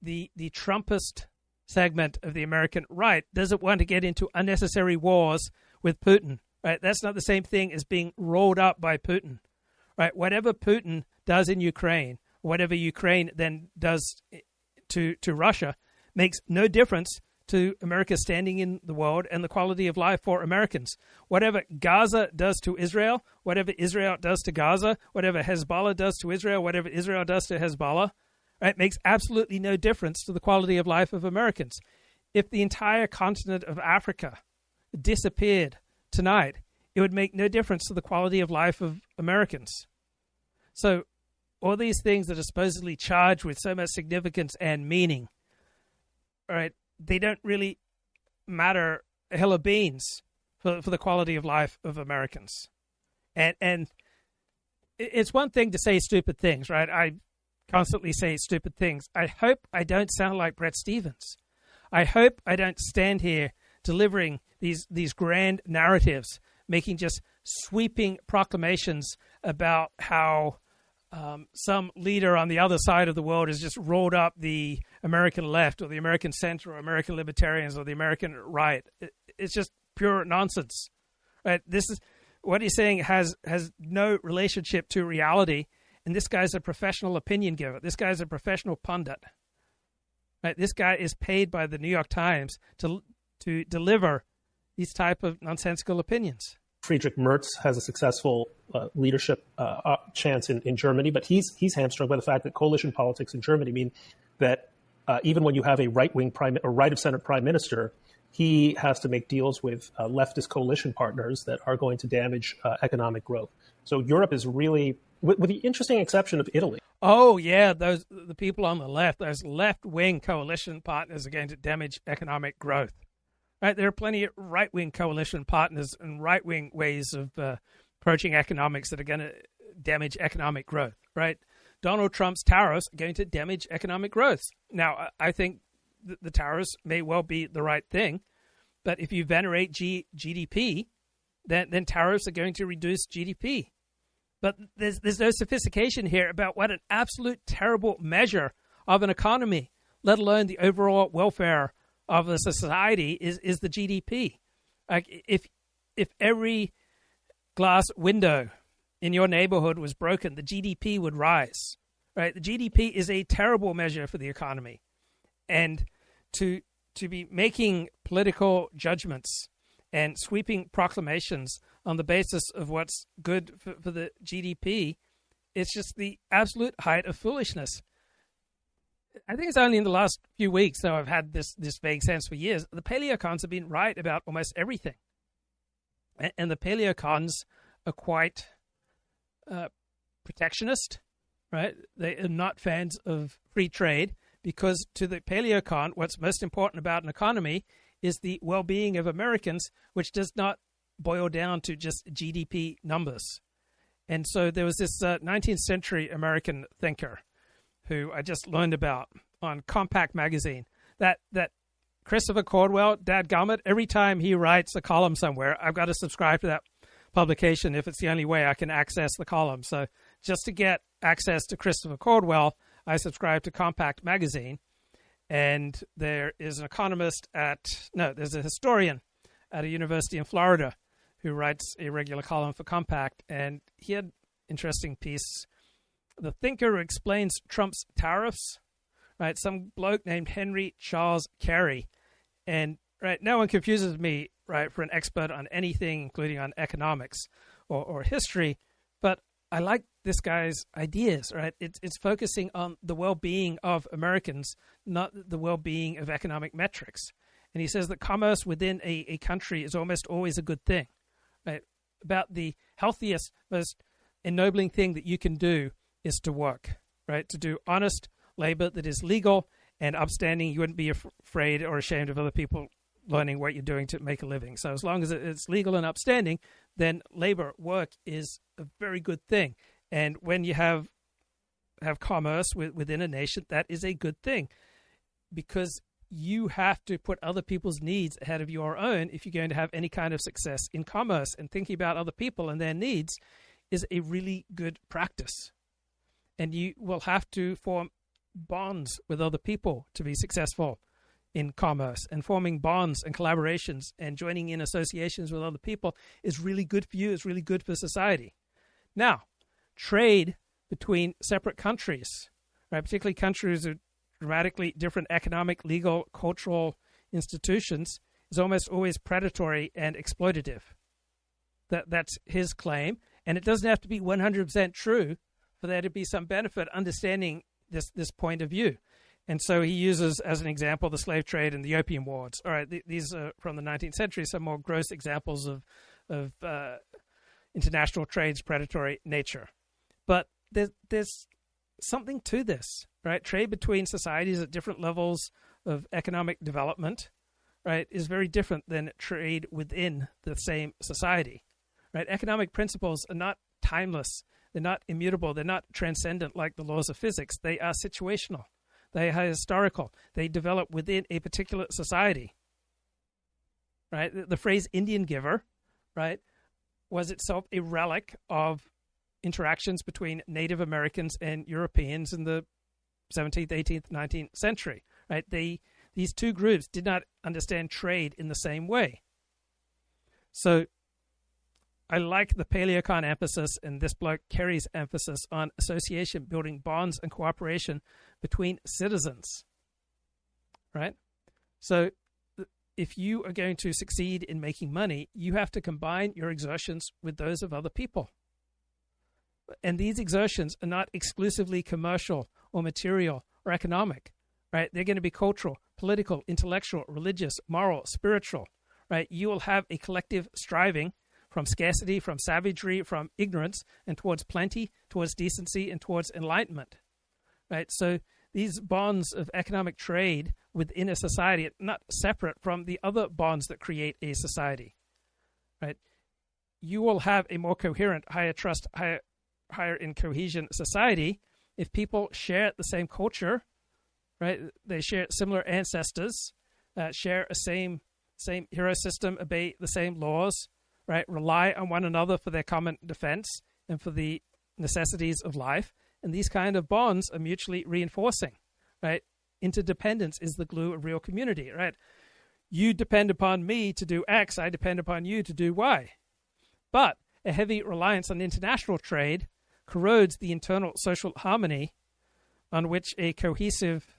The Trumpist segment of the American right doesn't want to get into unnecessary wars with Putin. Right? That's not the same thing as being rolled up by Putin. Right? Whatever Putin does in Ukraine, whatever Ukraine then does to Russia, makes no difference to America's standing in the world and the quality of life for Americans. Whatever Gaza does to Israel, whatever Israel does to Gaza, whatever Hezbollah does to Israel, whatever Israel does to Hezbollah, right, makes absolutely no difference to the quality of life of Americans. If the entire continent of Africa disappeared tonight, it would make no difference to the quality of life of Americans. So all these things that are supposedly charged with so much significance and meaning, all right, they don't really matter a hill of beans for the quality of life of Americans. And it's one thing to say stupid things, right? I constantly say stupid things. I hope I don't sound like Bret Stephens. I hope I don't stand here delivering these grand narratives, making just sweeping proclamations about how some leader on the other side of the world has just rolled up the American left or the American center or American libertarians or the American right. It's just pure nonsense. Right? This is what he's saying has no relationship to reality. And this guy's a professional opinion giver. This guy's a professional pundit. Right? This guy is paid by the New York Times to deliver these type of nonsensical opinions. Friedrich Merz has a successful leadership chance in Germany, but he's hamstrung by the fact that coalition politics in Germany mean that even when you have a right-wing or right-of-center prime minister, he has to make deals with leftist coalition partners that are going to damage economic growth. So Europe is really, with the interesting exception of Italy. Oh, yeah, the people on the left, those left-wing coalition partners are going to damage economic growth. Right? There are plenty of right-wing coalition partners and right-wing ways of approaching economics that are going to damage economic growth. Right? Donald Trump's tariffs are going to damage economic growth. Now, I think the tariffs may well be the right thing, but if you venerate GDP, then tariffs are going to reduce GDP. But there's no sophistication here about what an absolute terrible measure of an economy, let alone the overall welfare of a society, is the GDP. Like if every glass window in your neighborhood was broken, the GDP would rise. Right? The GDP is a terrible measure for the economy, and to be making political judgments and sweeping proclamations on the basis of what's good for the GDP, it's just the absolute height of foolishness. I think it's only in the last few weeks, though I've had this vague sense for years, the paleocons have been right about almost everything. And the paleocons are quite protectionist, right? They are not fans of free trade because to the paleocon, what's most important about an economy is the well-being of Americans, which does not boil down to just GDP numbers. And so there was this 19th century American thinker who I just learned about on Compact magazine, that Christopher Caldwell, dadgummit, every time he writes a column somewhere, I've got to subscribe to that publication if it's the only way I can access the column. So just to get access to Christopher Caldwell, I subscribe to Compact magazine. And there is an economist there's a historian at a university in Florida who writes a regular column for Compact. And he had an interesting piece. The thinker who explains Trump's tariffs, right? Some bloke named Henry Charles Carey. And right, no one confuses me, right, for an expert on anything, including on economics or history. But I like this guy's ideas, right? It's focusing on the well-being of Americans, not the well-being of economic metrics. And he says that commerce within a country is almost always a good thing, right? About the healthiest, most ennobling thing that you can do is to work, right? To do honest labor that is legal and upstanding. You wouldn't be afraid or ashamed of other people learning what you're doing to make a living. So as long as it's legal and upstanding, then labor, work is a very good thing. And when you have commerce within a nation, that is a good thing because you have to put other people's needs ahead of your own if you're going to have any kind of success in commerce. And thinking about other people and their needs is a really good practice. And you will have to form bonds with other people to be successful in commerce, and forming bonds and collaborations and joining in associations with other people is really good for you. It's really good for society. Now, trade between separate countries, right, particularly countries with dramatically different economic, legal, cultural institutions, is almost always predatory and exploitative. That's his claim, and it doesn't have to be 100% true for there to be some benefit understanding this point of view. And so he uses, as an example, the slave trade and the opium wars. All right, these are from the 19th century, some more gross examples of international trade's predatory nature. But there's something to this, right? Trade between societies at different levels of economic development, right, is very different than trade within the same society, right? Economic principles are not timeless. They're not immutable. They're not transcendent like the laws of physics. They are situational. They are historical. They develop within a particular society. Right? The phrase Indian giver, right, was itself a relic of interactions between Native Americans and Europeans in the 17th, 18th, 19th century. Right? These two groups did not understand trade in the same way. So I like the Paleocon emphasis and this bloke Kerry's emphasis on association, building bonds and cooperation between citizens. Right? So if you are going to succeed in making money, you have to combine your exertions with those of other people. And these exertions are not exclusively commercial or material or economic, right? They're going to be cultural, political, intellectual, religious, moral, spiritual, right? You will have a collective striving from scarcity, from savagery, from ignorance, and towards plenty, towards decency, and towards enlightenment, right? So these bonds of economic trade within a society are not separate from the other bonds that create a society, right? You will have a more coherent, higher trust, higher in cohesion society if people share the same culture, right? They share similar ancestors, share a same hero system, obey the same laws, right? Rely on one another for their common defense and for the necessities of life. And these kind of bonds are mutually reinforcing, right? Interdependence is the glue of real community, right? You depend upon me to do X, I depend upon you to do Y. But a heavy reliance on international trade corrodes the internal social harmony on which a cohesive,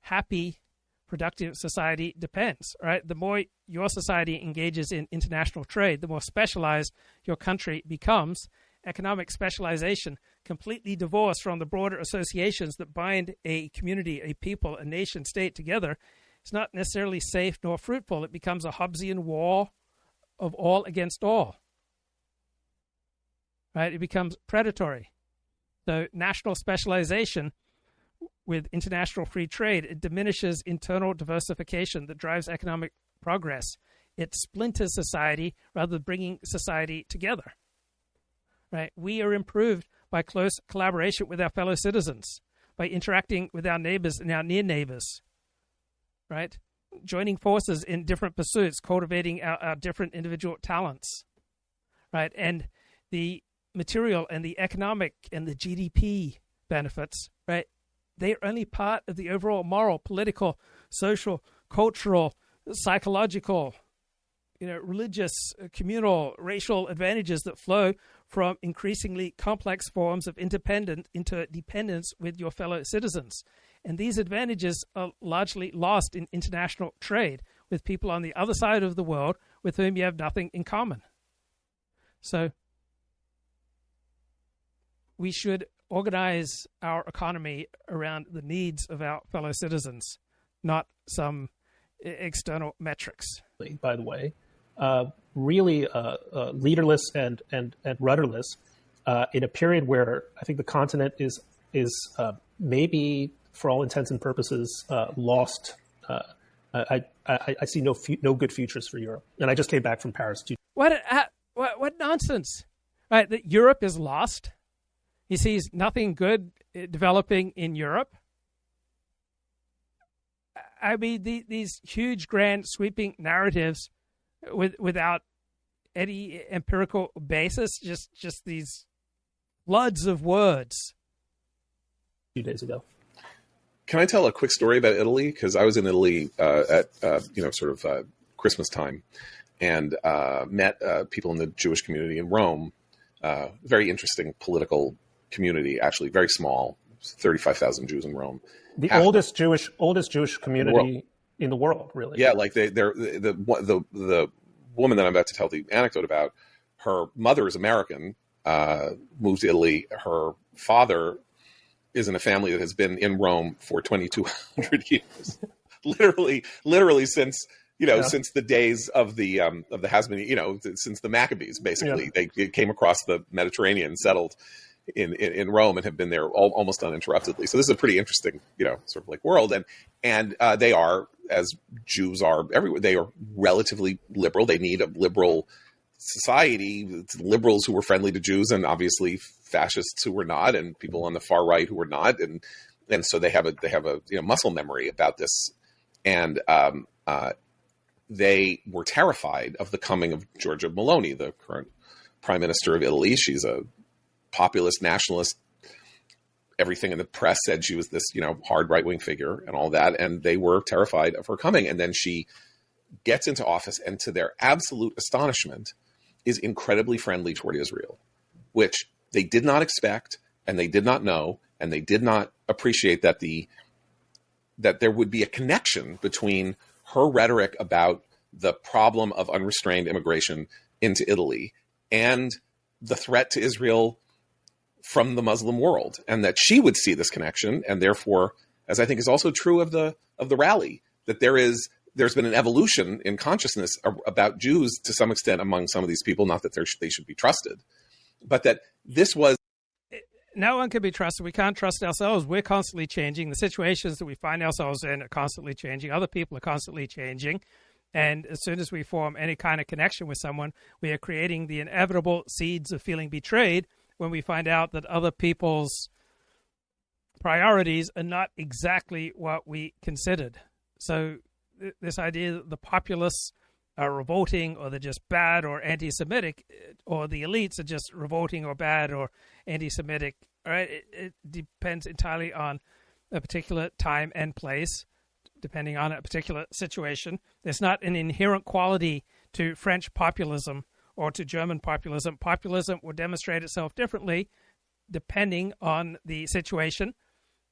happy, productive society depends, right? The more your society engages in international trade, the more specialized your country becomes. Economic specialization, completely divorced from the broader associations that bind a community, a people, a nation state together, it's not necessarily safe nor fruitful. It becomes a Hobbesian war of all against all. Right? It becomes predatory. So national specialization with international free trade, it diminishes internal diversification that drives economic progress. It splinters society rather than bringing society together. Right? We are improved by close collaboration with our fellow citizens, by interacting with our neighbors and our near neighbors, right? Joining forces in different pursuits, cultivating our different individual talents, right? And the material and the economic and the GDP benefits, right? They are only part of the overall moral, political, social, cultural, psychological, religious, communal, racial advantages that flow from increasingly complex forms of interdependence with your fellow citizens. And these advantages are largely lost in international trade with people on the other side of the world with whom you have nothing in common. So we should organize our economy around the needs of our fellow citizens, not some external metrics. By the way, really leaderless and rudderless in a period where I think the continent is maybe, for all intents and purposes, lost. I see no good futures for Europe, and I just came back from Paris. What nonsense! Right, that Europe is lost. He sees nothing good developing in Europe. I mean, these huge, grand, sweeping narratives without any empirical basis, just these floods of words. A few days ago. Can I tell a quick story about Italy? Because I was in Italy at Christmas time, and met people in the Jewish community in Rome. Very interesting political community, actually very small. 35,000 Jews in Rome. The oldest Jewish community in the world, really. Yeah, like the woman that I'm about to tell the anecdote about, her mother is American, moved to Italy. Her father is in a family that has been in Rome for 2,200 years, literally since since the days of the Hasmonean, since the Maccabees. Basically, they came across the Mediterranean, settled in Rome, and have been there almost uninterruptedly. So this is a pretty interesting, sort of like world. And they are, as Jews are everywhere, they are relatively liberal. They need a liberal society, liberals who were friendly to Jews and obviously fascists who were not, and people on the far right who were not, and so they have a muscle memory about this, and they were terrified of the coming of Giorgia Meloni, the current Prime Minister of Italy. She's a populist nationalist. Everything in the press said she was this, hard right-wing figure and all that, and they were terrified of her coming. And then she gets into office, and to their absolute astonishment, is incredibly friendly toward Israel, which they did not expect, and they did not know, and they did not appreciate that there would be a connection between her rhetoric about the problem of unrestrained immigration into Italy and the threat to Israel from the Muslim world, and that she would see this connection, and therefore, as I think is also true of the rally, that there's been an evolution in consciousness about Jews to some extent among some of these people, not that they should be trusted, but that this was. No one can be trusted. We can't trust ourselves. We're constantly changing. The situations that we find ourselves in are constantly changing. Other people are constantly changing. And as soon as we form any kind of connection with someone, we are creating the inevitable seeds of feeling betrayed when we find out that other people's priorities are not exactly what we considered. So this idea that the populists are revolting, or they're just bad or anti-Semitic, or the elites are just revolting or bad or anti-Semitic, right? It depends entirely on a particular time and place, depending on a particular situation. There's not an inherent quality to French populism or to German populism. Populism will demonstrate itself differently depending on the situation,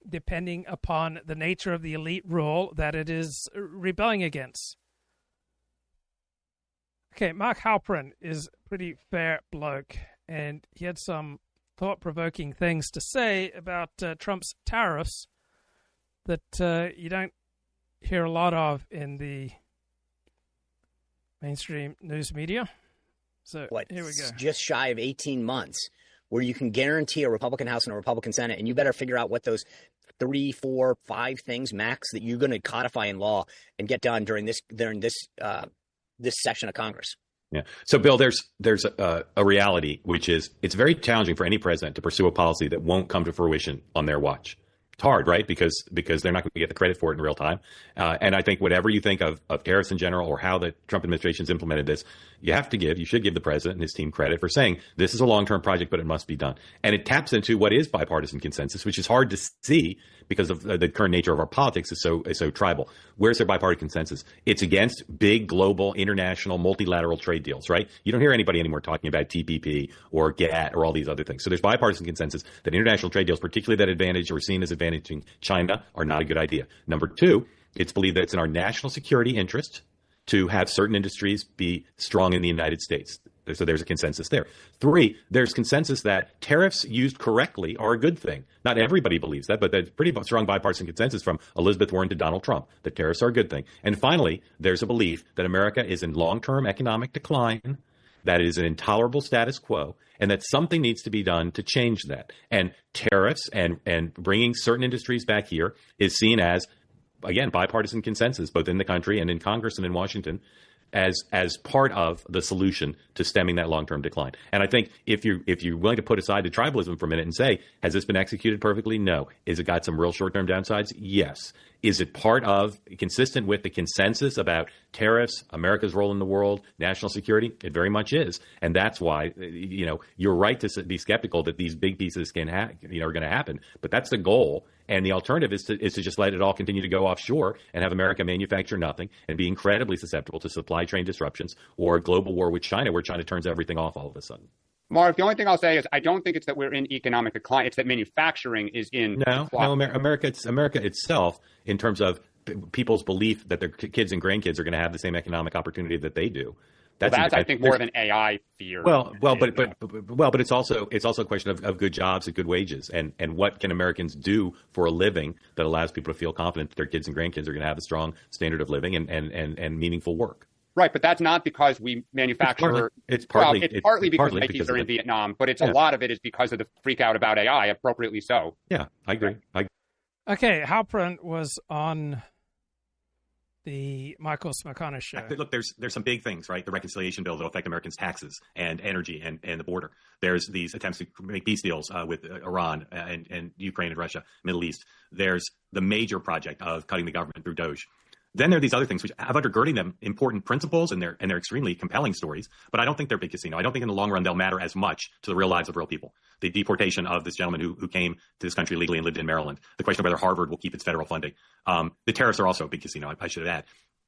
depending upon the nature of the elite rule that it is rebelling against. Okay, Mark Halperin is a pretty fair bloke, and he had some thought-provoking things to say about Trump's tariffs that you don't hear a lot of in the mainstream news media. So here we go. Just shy of 18 months where you can guarantee a Republican House and a Republican Senate, and you better figure out what those 3, 4, 5 things max that you're going to codify in law and get done during this session of Congress. Yeah. So, Bill, there's a reality, which is it's very challenging for any president to pursue a policy that won't come to fruition on their watch. It's hard, right? Because they're not going to get the credit for it in real time. And I think whatever you think of tariffs in general or how the Trump administration's implemented this, you should give the president and his team credit for saying this is a long-term project, but it must be done. And it taps into what is bipartisan consensus, which is hard to see because of the current nature of our politics is so tribal. Where's their bipartisan consensus? It's against big global international multilateral trade deals, right? You don't hear anybody anymore talking about TPP or GATT or all these other things. So there's bipartisan consensus that international trade deals, particularly that advantage or seen as advantaging China, are not a good idea. Number two, it's believed that it's in our national security interest to have certain industries be strong in the United States. So there's a consensus there. 3, there's consensus that tariffs used correctly are a good thing. Not everybody believes that, but there's pretty strong bipartisan consensus from Elizabeth Warren to Donald Trump that tariffs are a good thing. And finally, there's a belief that America is in long-term economic decline, that it is an intolerable status quo, and that something needs to be done to change that. And tariffs and bringing certain industries back here is seen as, again, bipartisan consensus, both in the country and in Congress and in Washington, as part of the solution to stemming that long-term decline. And I think if you're willing to put aside the tribalism for a minute and say, has this been executed perfectly? No. Is it got some real short-term downsides? Yes. Is it part of, consistent with the consensus about tariffs, America's role in the world, national security? It very much is. And that's why, you're right to be skeptical that these big pieces are going to happen. But that's the goal. And the alternative is to just let it all continue to go offshore and have America manufacture nothing and be incredibly susceptible to supply chain disruptions or a global war with China, where China turns everything off all of a sudden. Mark, the only thing I'll say is I don't think it's that we're in economic decline. It's that manufacturing is in decline. No, America itself, in terms of people's belief that their kids and grandkids are going to have the same economic opportunity that they do. That's I think more of an AI fear. But it's also a question of good jobs and good wages, and what can Americans do for a living that allows people to feel confident that their kids and grandkids are going to have a strong standard of living and meaningful work. Right, but that's not because we manufacture. It's partly because Nikes are in Vietnam, but a lot of it is because of the freak out about AI, appropriately so. Yeah, I agree. Okay, Halperin was on the Michael Smirkana show. Look, there's some big things, right? The reconciliation bill that will affect Americans' taxes and energy and the border. There's these attempts to make peace deals with Iran and Ukraine and Russia, Middle East. There's the major project of cutting the government through Doge. Then there are these other things which have undergirding them important principles, and they're extremely compelling stories, but I don't think they're big casino. I don't think in the long run they'll matter as much to the real lives of real people. The deportation of this gentleman who came to this country legally and lived in Maryland, the question of whether Harvard will keep its federal funding. The tariffs are also a big casino, I should add.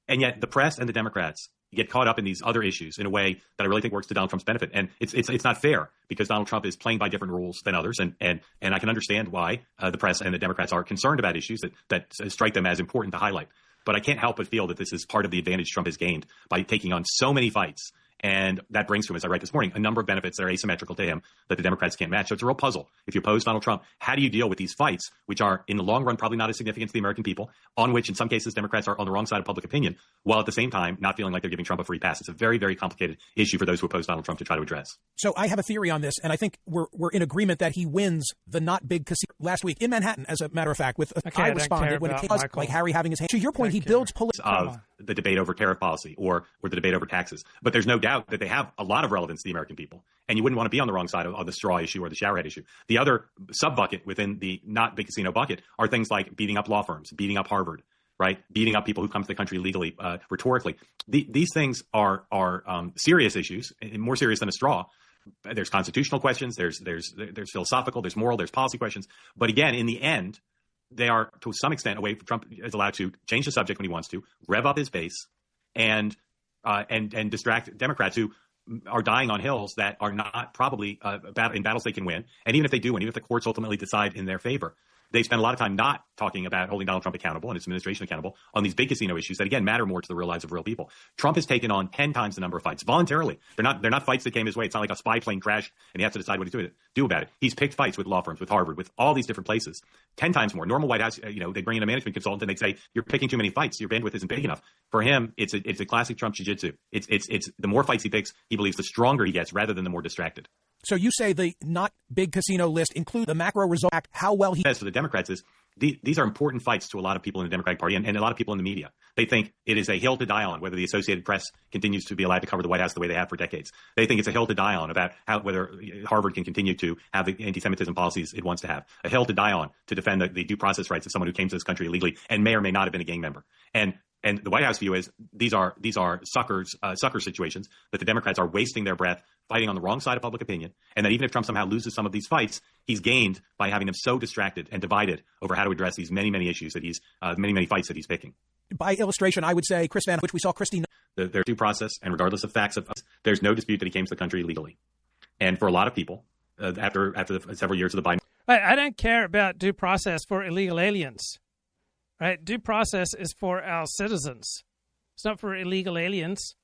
And yet the press and the Democrats get caught up in these other issues in a way that I really think works to Donald Trump's benefit. And it's not fair because Donald Trump is playing by different rules than others. And I can understand why the press and the Democrats are concerned about issues that strike them as important to highlight. But I can't help but feel that this is part of the advantage Trump has gained by taking on so many fights. And that brings to him, as I write this morning, a number of benefits that are asymmetrical to him that the Democrats can't match. So it's a real puzzle. If you oppose Donald Trump, how do you deal with these fights, which are in the long run probably not as significant to the American people, on which in some cases Democrats are on the wrong side of public opinion, while at the same time not feeling like they're giving Trump a free pass? It's a very, very complicated issue for those who oppose Donald Trump to try to address. So I have a theory on this, and I think we're in agreement that he wins the not big casino last week in Manhattan, as a matter of fact. I responded when it came to like Harry having his hand. To your point, he builds of the debate over tariff policy or the debate over taxes. But there's no doubt that they have a lot of relevance to the American people. And you wouldn't want to be on the wrong side of the straw issue or the showerhead issue. The other sub-bucket within the not big casino bucket are things like beating up law firms, beating up Harvard, right? Beating up people who come to the country legally, rhetorically. These things are serious issues, more serious than a straw. There's constitutional questions, there's philosophical, there's moral, there's policy questions. But again, in the end, they are to some extent a way for Trump is allowed to change the subject when he wants to, rev up his base, and distract Democrats who are dying on hills that are not probably in battles they can win. And even if they do win, even if the courts ultimately decide in their favor, they spend a lot of time not talking about holding Donald Trump accountable and his administration accountable on these big casino issues that, again, matter more to the real lives of real people. Trump has taken on 10 times the number of fights voluntarily. They're not fights that came his way. It's not like a spy plane crashed and he has to decide what to do about it. He's picked fights with law firms, with Harvard, with all these different places, 10 times more. Normal White House, they bring in a management consultant and they say, you're picking too many fights. Your bandwidth isn't big enough. For him, it's a classic Trump jiu-jitsu. It's the more fights he picks, he believes the stronger he gets rather than the more distracted. So you say the not big casino list include the macro result, how well he says for the Democrats is these are important fights to a lot of people in the Democratic Party and a lot of people in the media. They think it is a hill to die on whether the Associated Press continues to be allowed to cover the White House the way they have for decades. They think it's a hill to die on about whether Harvard can continue to have the anti-Semitism policies it wants to have. A hill to die on to defend the due process rights of someone who came to this country illegally and may or may not have been a gang member. And the White House view is these are sucker situations that the Democrats are wasting their breath fighting on the wrong side of public opinion, and that even if Trump somehow loses some of these fights, he's gained by having them so distracted and divided over how to address these many issues that he's many fights that he's picking. By illustration, I would say Chris Van, which we saw Christine. Their due process, and regardless of facts, there's no dispute that he came to the country legally. And for a lot of people, after several years of the Biden, I don't care about due process for illegal aliens. Right? Due process is for our citizens. It's not for illegal aliens.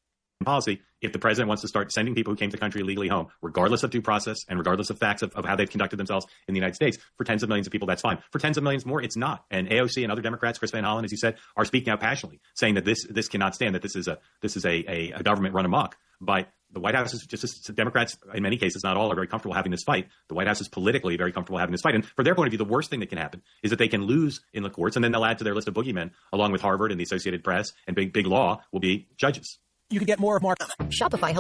Policy, if the president wants to start sending people who came to the country illegally home, regardless of due process and regardless of facts of how they've conducted themselves in the United States, for tens of millions of people, that's fine. For tens of millions more, it's not. And AOC and other Democrats, Chris Van Hollen, as you said, are speaking out passionately, saying that this cannot stand, that this is a government run amok. But the White House is just Democrats, in many cases, not all, are very comfortable having this fight. The White House is politically very comfortable having this fight. And for their point of view, the worst thing that can happen is that they can lose in the courts, and then they'll add to their list of boogeymen, along with Harvard and the Associated Press and big law, will be judges. You can get more of Mark. Shopify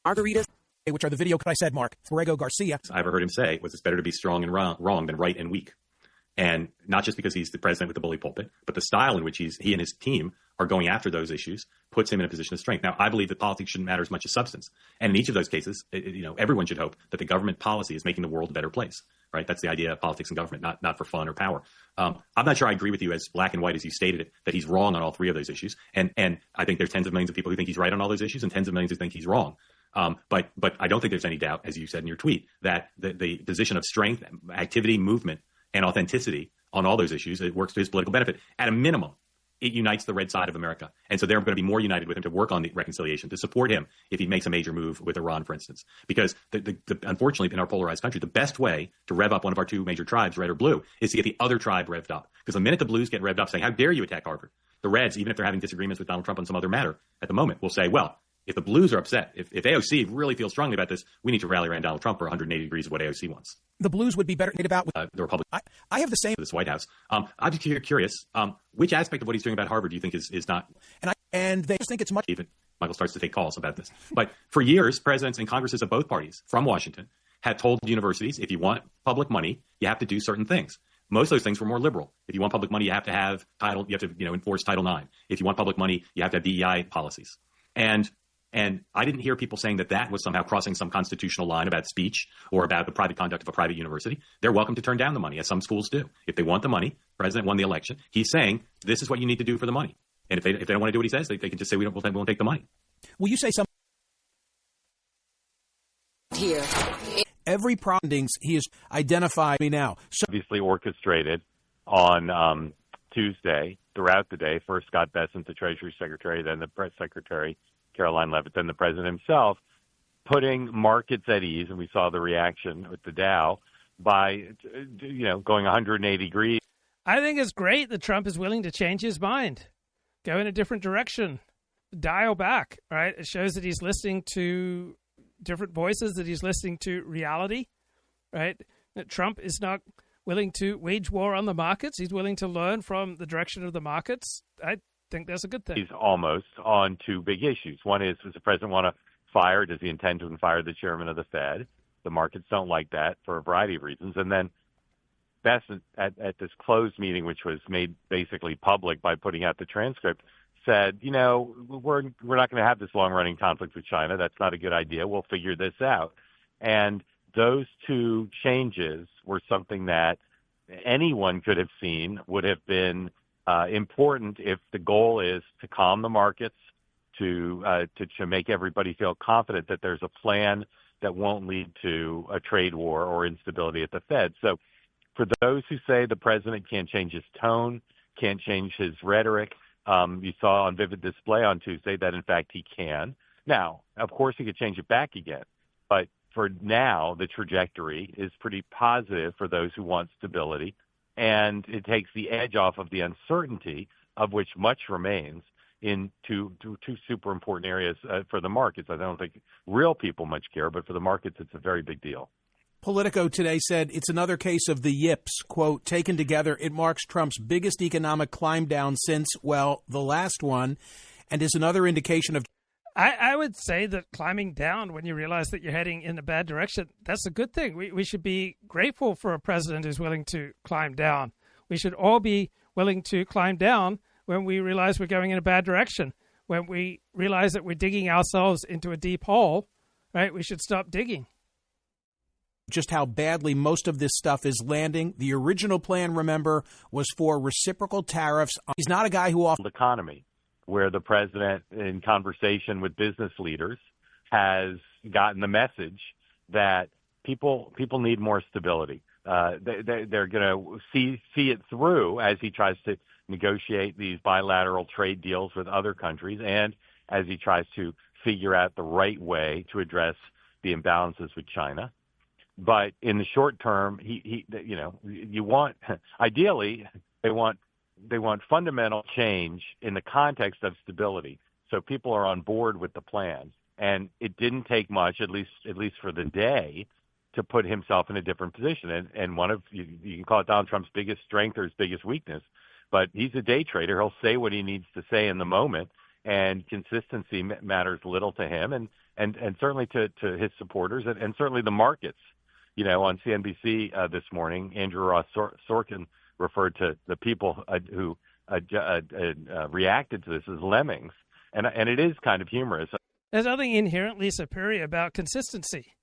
Margaritas, which are the video I said, Mark. Fuego Garcia. I ever heard him say was it's better to be strong and wrong than right and weak. And not just because he's the president with the bully pulpit, but the style in which he and his team are going after those issues puts him in a position of strength. Now, I believe that politics shouldn't matter as much as substance. And in each of those cases, everyone should hope that the government policy is making the world a better place, right? That's the idea of politics and government, not for fun or power. I'm not sure I agree with you as black and white as you stated it, that he's wrong on all three of those issues. And I think there's tens of millions of people who think he's right on all those issues and tens of millions who think he's wrong. But I don't think there's any doubt, as you said in your tweet, that the position of strength, activity, movement, and authenticity on all those issues, it works to his political benefit. At a minimum, it unites the red side of America. And so they're going to be more united with him to work on the reconciliation, to support him if he makes a major move with Iran, for instance. Because unfortunately, in our polarized country, the best way to rev up one of our two major tribes, red or blue, is to get the other tribe revved up. Because the minute the blues get revved up saying, how dare you attack Harvard? The reds, even if they're having disagreements with Donald Trump on some other matter at the moment, will say, well, If the blues are upset, if AOC really feels strongly about this, we need to rally around Donald Trump for 180 degrees of what AOC wants. The blues would be better made about the Republic. I have the same. This White House. I'm just curious. Which aspect of what he's doing about Harvard do you think is not? And they just think it's much. Even Michael starts to take calls about this. But for years, presidents and Congresses of both parties from Washington had told universities, if you want public money, you have to do certain things. Most of those things were more liberal. If you want public money, you have to have enforce Title IX. If you want public money, you have to have DEI policies. And I didn't hear people saying that was somehow crossing some constitutional line about speech or about the private conduct of a private university. They're welcome to turn down the money, as some schools do. If they want the money, the president won the election. He's saying this is what you need to do for the money. And if they don't want to do what he says, they can just say we won't take the money. Will you say something here? Every promptings he has identified me now. So obviously orchestrated on Tuesday throughout the day. First Scott Bessent, the Treasury Secretary, then the Press Secretary, Caroline Leavitt, then the President himself, putting markets at ease, and we saw the reaction with the Dow, by going 180 degrees. I think it's great that Trump is willing to change his mind, go in a different direction, dial back, right? It shows that he's listening to different voices, that he's listening to reality, right? That Trump is not willing to wage war on the markets. He's willing to learn from the direction of the markets. I think that's a good thing. He's almost on two big issues. One is, does the president want to fire? Does he intend to fire the chairman of the Fed? The markets don't like that for a variety of reasons. And then Bessent, at this closed meeting, which was made basically public by putting out the transcript, said, we're not going to have this long-running conflict with China. That's not a good idea. We'll figure this out. And those two changes were something that anyone could have seen would have been important if the goal is to calm the markets, to make everybody feel confident that there's a plan that won't lead to a trade war or instability at the Fed. So for those who say the president can't change his tone, can't change his rhetoric, you saw on vivid display on Tuesday that, in fact, he can. Now, of course, he could change it back again. But for now, the trajectory is pretty positive for those who want stability. And it takes the edge off of the uncertainty, of which much remains, in two super important areas for the markets. I don't think real people much care, but for the markets, it's a very big deal. Politico today said it's another case of the yips. Quote, taken together, it marks Trump's biggest economic climb down since, well, the last one, and is another indication of... I would say that climbing down when you realize that you're heading in a bad direction, that's a good thing. We should be grateful for a president who's willing to climb down. We should all be willing to climb down when we realize we're going in a bad direction. When we realize that we're digging ourselves into a deep hole, right, we should stop digging. Just how badly most of this stuff is landing. The original plan, remember, was for reciprocal tariffs. He's not a guy who offers... economy, where the president, in conversation with business leaders, has gotten the message that people need more stability. They're going to see it through as he tries to negotiate these bilateral trade deals with other countries, and as he tries to figure out the right way to address the imbalances with China. But in the short term, ideally, they want fundamental change in the context of stability, so people are on board with the plan. And it didn't take much, at least for the day, to put himself in a different position. And one of you can call it Donald Trump's biggest strength or his biggest weakness, but he's a day trader. He'll say what he needs to say in the moment, and consistency matters little to him, and certainly to his supporters, and certainly the markets. On CNBC this morning, Andrew Ross Sorkin referred to the people who reacted to this as lemmings, and it is kind of humorous. There's nothing inherently superior about consistency.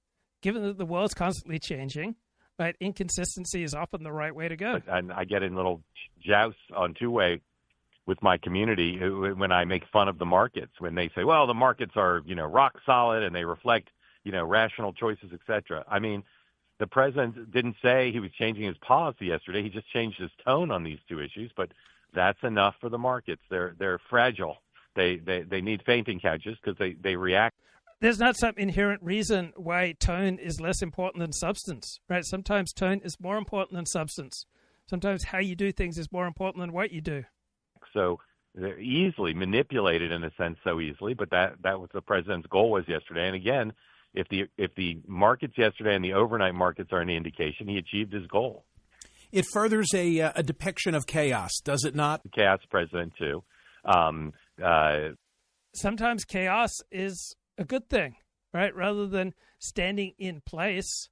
Given that the world's constantly changing, right, inconsistency is often the right way to go. And I get in little jousts on two-way with my community when I make fun of the markets, when they say, well, the markets are, rock solid and they reflect, rational choices, et cetera. I mean, the president didn't say he was changing his policy yesterday. He just changed his tone on these two issues, but that's enough for the markets. They're fragile. They need fainting couches because they react. There's not some inherent reason why tone is less important than substance, right? Sometimes tone is more important than substance. Sometimes how you do things is more important than what you do. So They're easily manipulated in a sense, so easily, but that was the president's goal was yesterday. And again, if the markets yesterday and the overnight markets are any indication, he achieved his goal. It furthers a depiction of chaos, does it not? The chaos president, too. Sometimes chaos is a good thing, right? Rather than standing in place,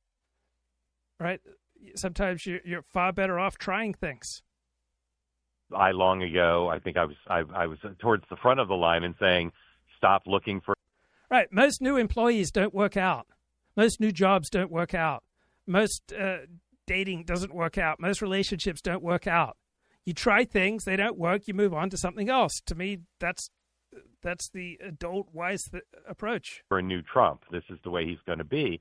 right? Sometimes you're far better off trying things. Long ago, I think I was towards the front of the line and saying, stop looking for. Right. Most new employees don't work out. Most new jobs don't work out. Most dating doesn't work out. Most relationships don't work out. You try things, they don't work, you move on to something else. To me, that's the adult, wise approach. For a new Trump, this is the way he's going to be.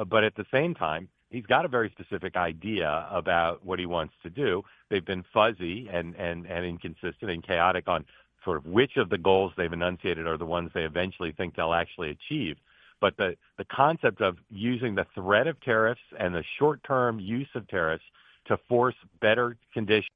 But at the same time, he's got a very specific idea about what he wants to do. They've been fuzzy and inconsistent and chaotic on sort of which of the goals they've enunciated are the ones they eventually think they'll actually achieve. But the concept of using the threat of tariffs and the short-term use of tariffs to force better conditions.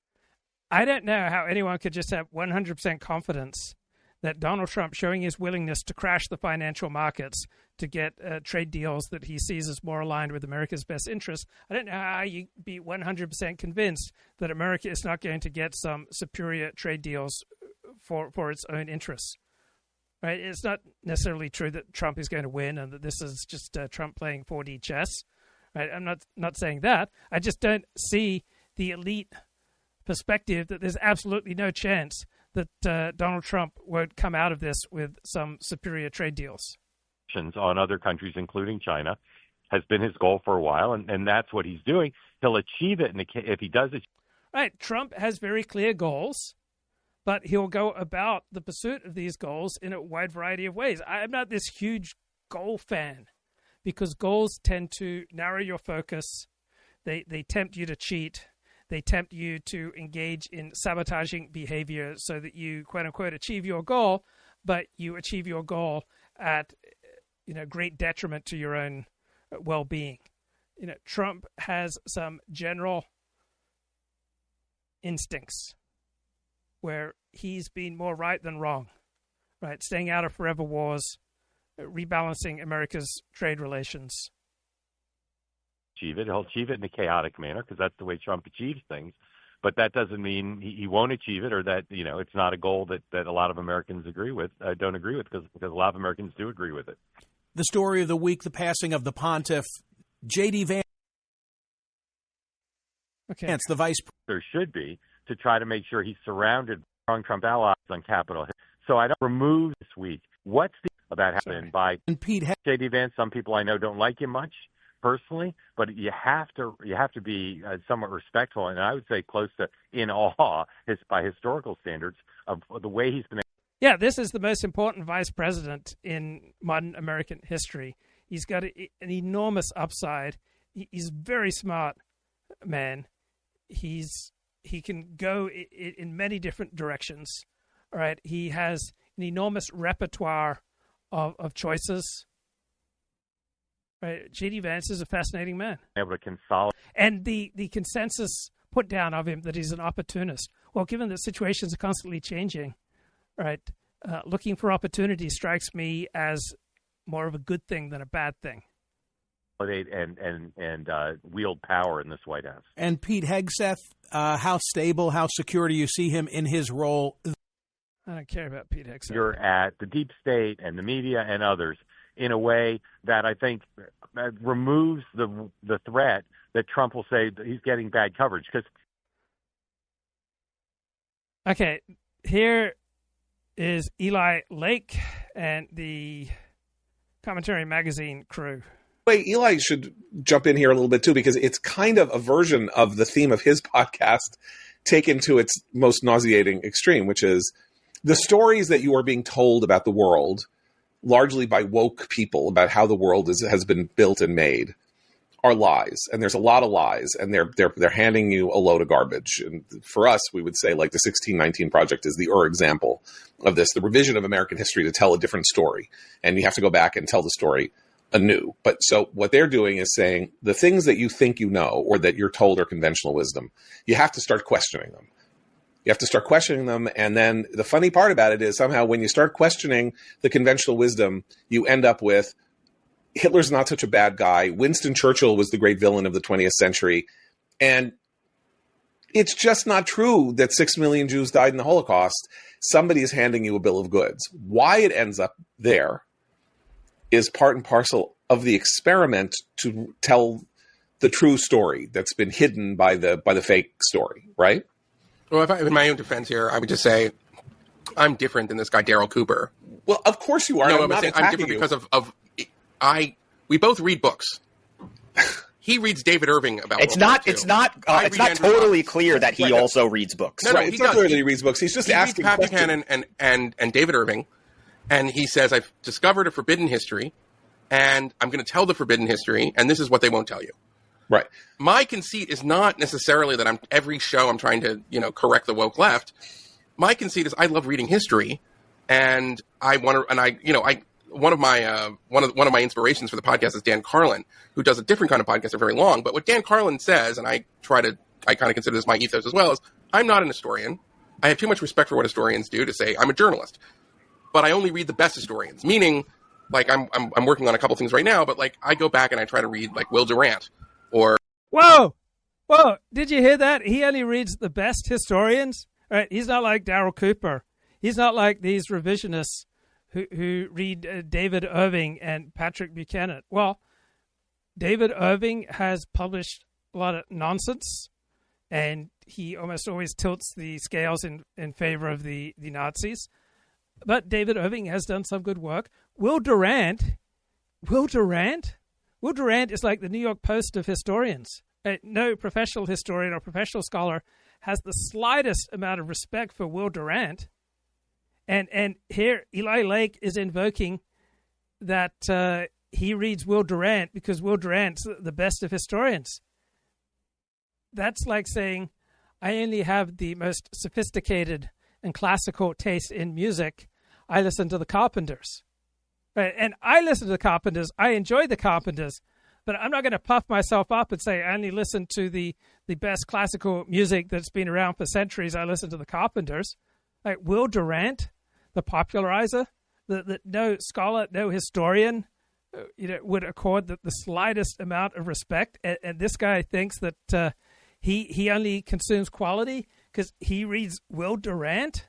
I don't know how anyone could just have 100% confidence that Donald Trump showing his willingness to crash the financial markets to get trade deals that he sees as more aligned with America's best interests. I don't know how you be 100% convinced that America is not going to get some superior trade deals for its own interests. Right? It's not necessarily true that Trump is going to win and that this is just Trump playing 4D chess. Right? I'm not saying that. I just don't see the elite perspective that there's absolutely no chance that Donald Trump won't come out of this with some superior trade deals. On other countries, including China, has been his goal for a while, and that's what he's doing. He'll achieve it if he does it. Right. Trump has very clear goals, but he'll go about the pursuit of these goals in a wide variety of ways. I'm not this huge goal fan because goals tend to narrow your focus. They tempt you to cheat. They tempt you to engage in sabotaging behavior so that you, quote unquote, achieve your goal, but you achieve your goal at great detriment to your own well-being. Trump has some general instincts where he's been more right than wrong, right? Staying out of forever wars, rebalancing America's trade relations. He'll achieve it in a chaotic manner because that's the way Trump achieves things. But that doesn't mean he won't achieve it or that, it's not a goal that a lot of Americans don't agree with because a lot of Americans do agree with it. The story of the week, the passing of the pontiff, J.D. Vance, the vice president. There should be to try to make sure he's surrounded by strong Trump allies on Capitol Hill. So I don't remove this week. What's the about happening by J.D. Vance? Some people I know don't like him much personally, but you have to be somewhat respectful, and I would say close to in awe by historical standards of the way he's been. Yeah, this is the most important vice president in modern American history. He's got an enormous upside. He's a very smart man. He can go in many different directions. All right, he has an enormous repertoire of choices. Right, J.D. Vance is a fascinating man. Able to consolidate. And the consensus put down of him that he's an opportunist. Well, given that situations are constantly changing, right, looking for opportunity strikes me as more of a good thing than a bad thing. And wield power in this White House. And Pete Hegseth, how stable, how secure do you see him in his role? I don't care about Pete Hegseth. You're at the deep state and the media and others in a way that I think removes the threat that Trump will say that he's getting bad coverage. Okay, here is Eli Lake and the Commentary Magazine crew. Wait, Eli should jump in here a little bit too, because it's kind of a version of the theme of his podcast taken to its most nauseating extreme, which is the stories that you are being told about the world, largely by woke people, about how the world has been built and made, are lies. And there's a lot of lies, and they're handing you a load of garbage. And for us, we would say like the 1619 Project is the example of this, the revision of American history to tell a different story. And you have to go back and tell the story anew. But so what they're doing is saying the things that you think you know or that you're told are conventional wisdom, you have to start questioning them. You have to start questioning them. And then the funny part about it is somehow when you start questioning the conventional wisdom, you end up with Hitler's not such a bad guy. Winston Churchill was the great villain of the 20th century. And it's just not true that 6 million Jews died in the Holocaust. Somebody is handing you a bill of goods. Why it ends up there is part and parcel of the experiment to tell the true story that's been hidden by the fake story, right? Well, if in my own defense here, I would just say I'm different than this guy, Daryl Cooper. Well, of course you are. No, I'm different because we both read books. He reads David Irving about it's not totally clear that he also reads books. No, it's not clear that he reads books. He's just asking Pat questions. Buchanan and David Irving, and he says, I've discovered a forbidden history, and I'm going to tell the forbidden history, and this is what they won't tell you. Right. My conceit is not necessarily that every show I'm trying to, correct the woke left. My conceit is I love reading history, and I want to, one of my inspirations for the podcast is Dan Carlin, who does a different kind of podcast. They're very long, but what Dan Carlin says, and I kind of consider this my ethos as well, is I'm not an historian. I have too much respect for what historians do to say I'm a journalist, but I only read the best historians. Meaning, like I'm working on a couple things right now, but like I go back and I try to read like Will Durant or. Whoa! Did you hear that? He only reads the best historians. Right? He's not like Daryl Cooper. He's not like these revisionists who read David Irving and Patrick Buchanan. Well, David Irving has published a lot of nonsense, and he almost always tilts the scales in favor of the Nazis. But David Irving has done some good work. Will Durant is like the New York Post of historians. No professional historian or professional scholar has the slightest amount of respect for Will Durant. And here Eli Lake is invoking that he reads Will Durant because Will Durant's the best of historians. That's like saying, I only have the most sophisticated and classical taste in music. I listen to the Carpenters. Right? And I listen to the Carpenters. I enjoy the Carpenters. But I'm not going to puff myself up and say I only listen to the best classical music that's been around for centuries. I listen to the Carpenters. Like Will Durant, the popularizer, that no scholar, no historian, would accord the slightest amount of respect. And this guy thinks that he only consumes quality because he reads Will Durant.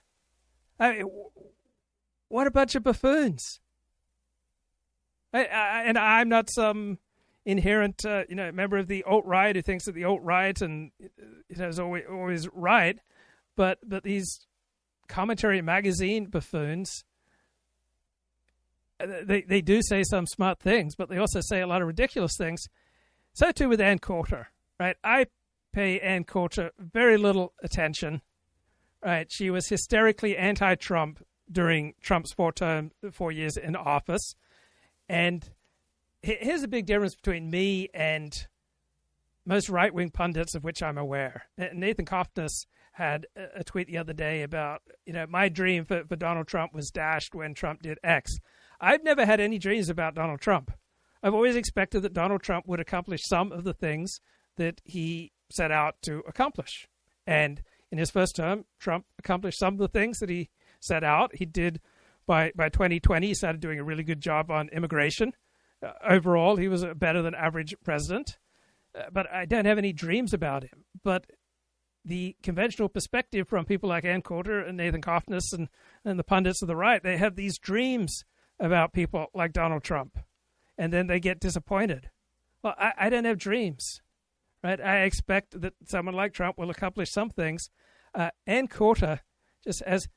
I mean, what a bunch of buffoons! And I'm not some inherent, member of the alt-right who thinks that the alt-right and is always right, but these commentary magazine buffoons, they do say some smart things, but they also say a lot of ridiculous things. So too with Ann Coulter, right? I pay Ann Coulter very little attention, right? She was hysterically anti-Trump during Trump's 4 years in office, and here's a big difference between me and most right-wing pundits of which I'm aware. Nathan Kofnas had a tweet the other day about, my dream for Donald Trump was dashed when Trump did X. I've never had any dreams about Donald Trump. I've always expected that Donald Trump would accomplish some of the things that he set out to accomplish. And in his first term, Trump accomplished some of the things that he set out. He did, by 2020, he started doing a really good job on immigration. Overall, he was a better than average president, but I don't have any dreams about him. But the conventional perspective from people like Ann Coulter and Nathan Kofnas and the pundits of the right, they have these dreams about people like Donald Trump, and then they get disappointed. Well, I don't have dreams, right? I expect that someone like Trump will accomplish some things. Ann Coulter just has,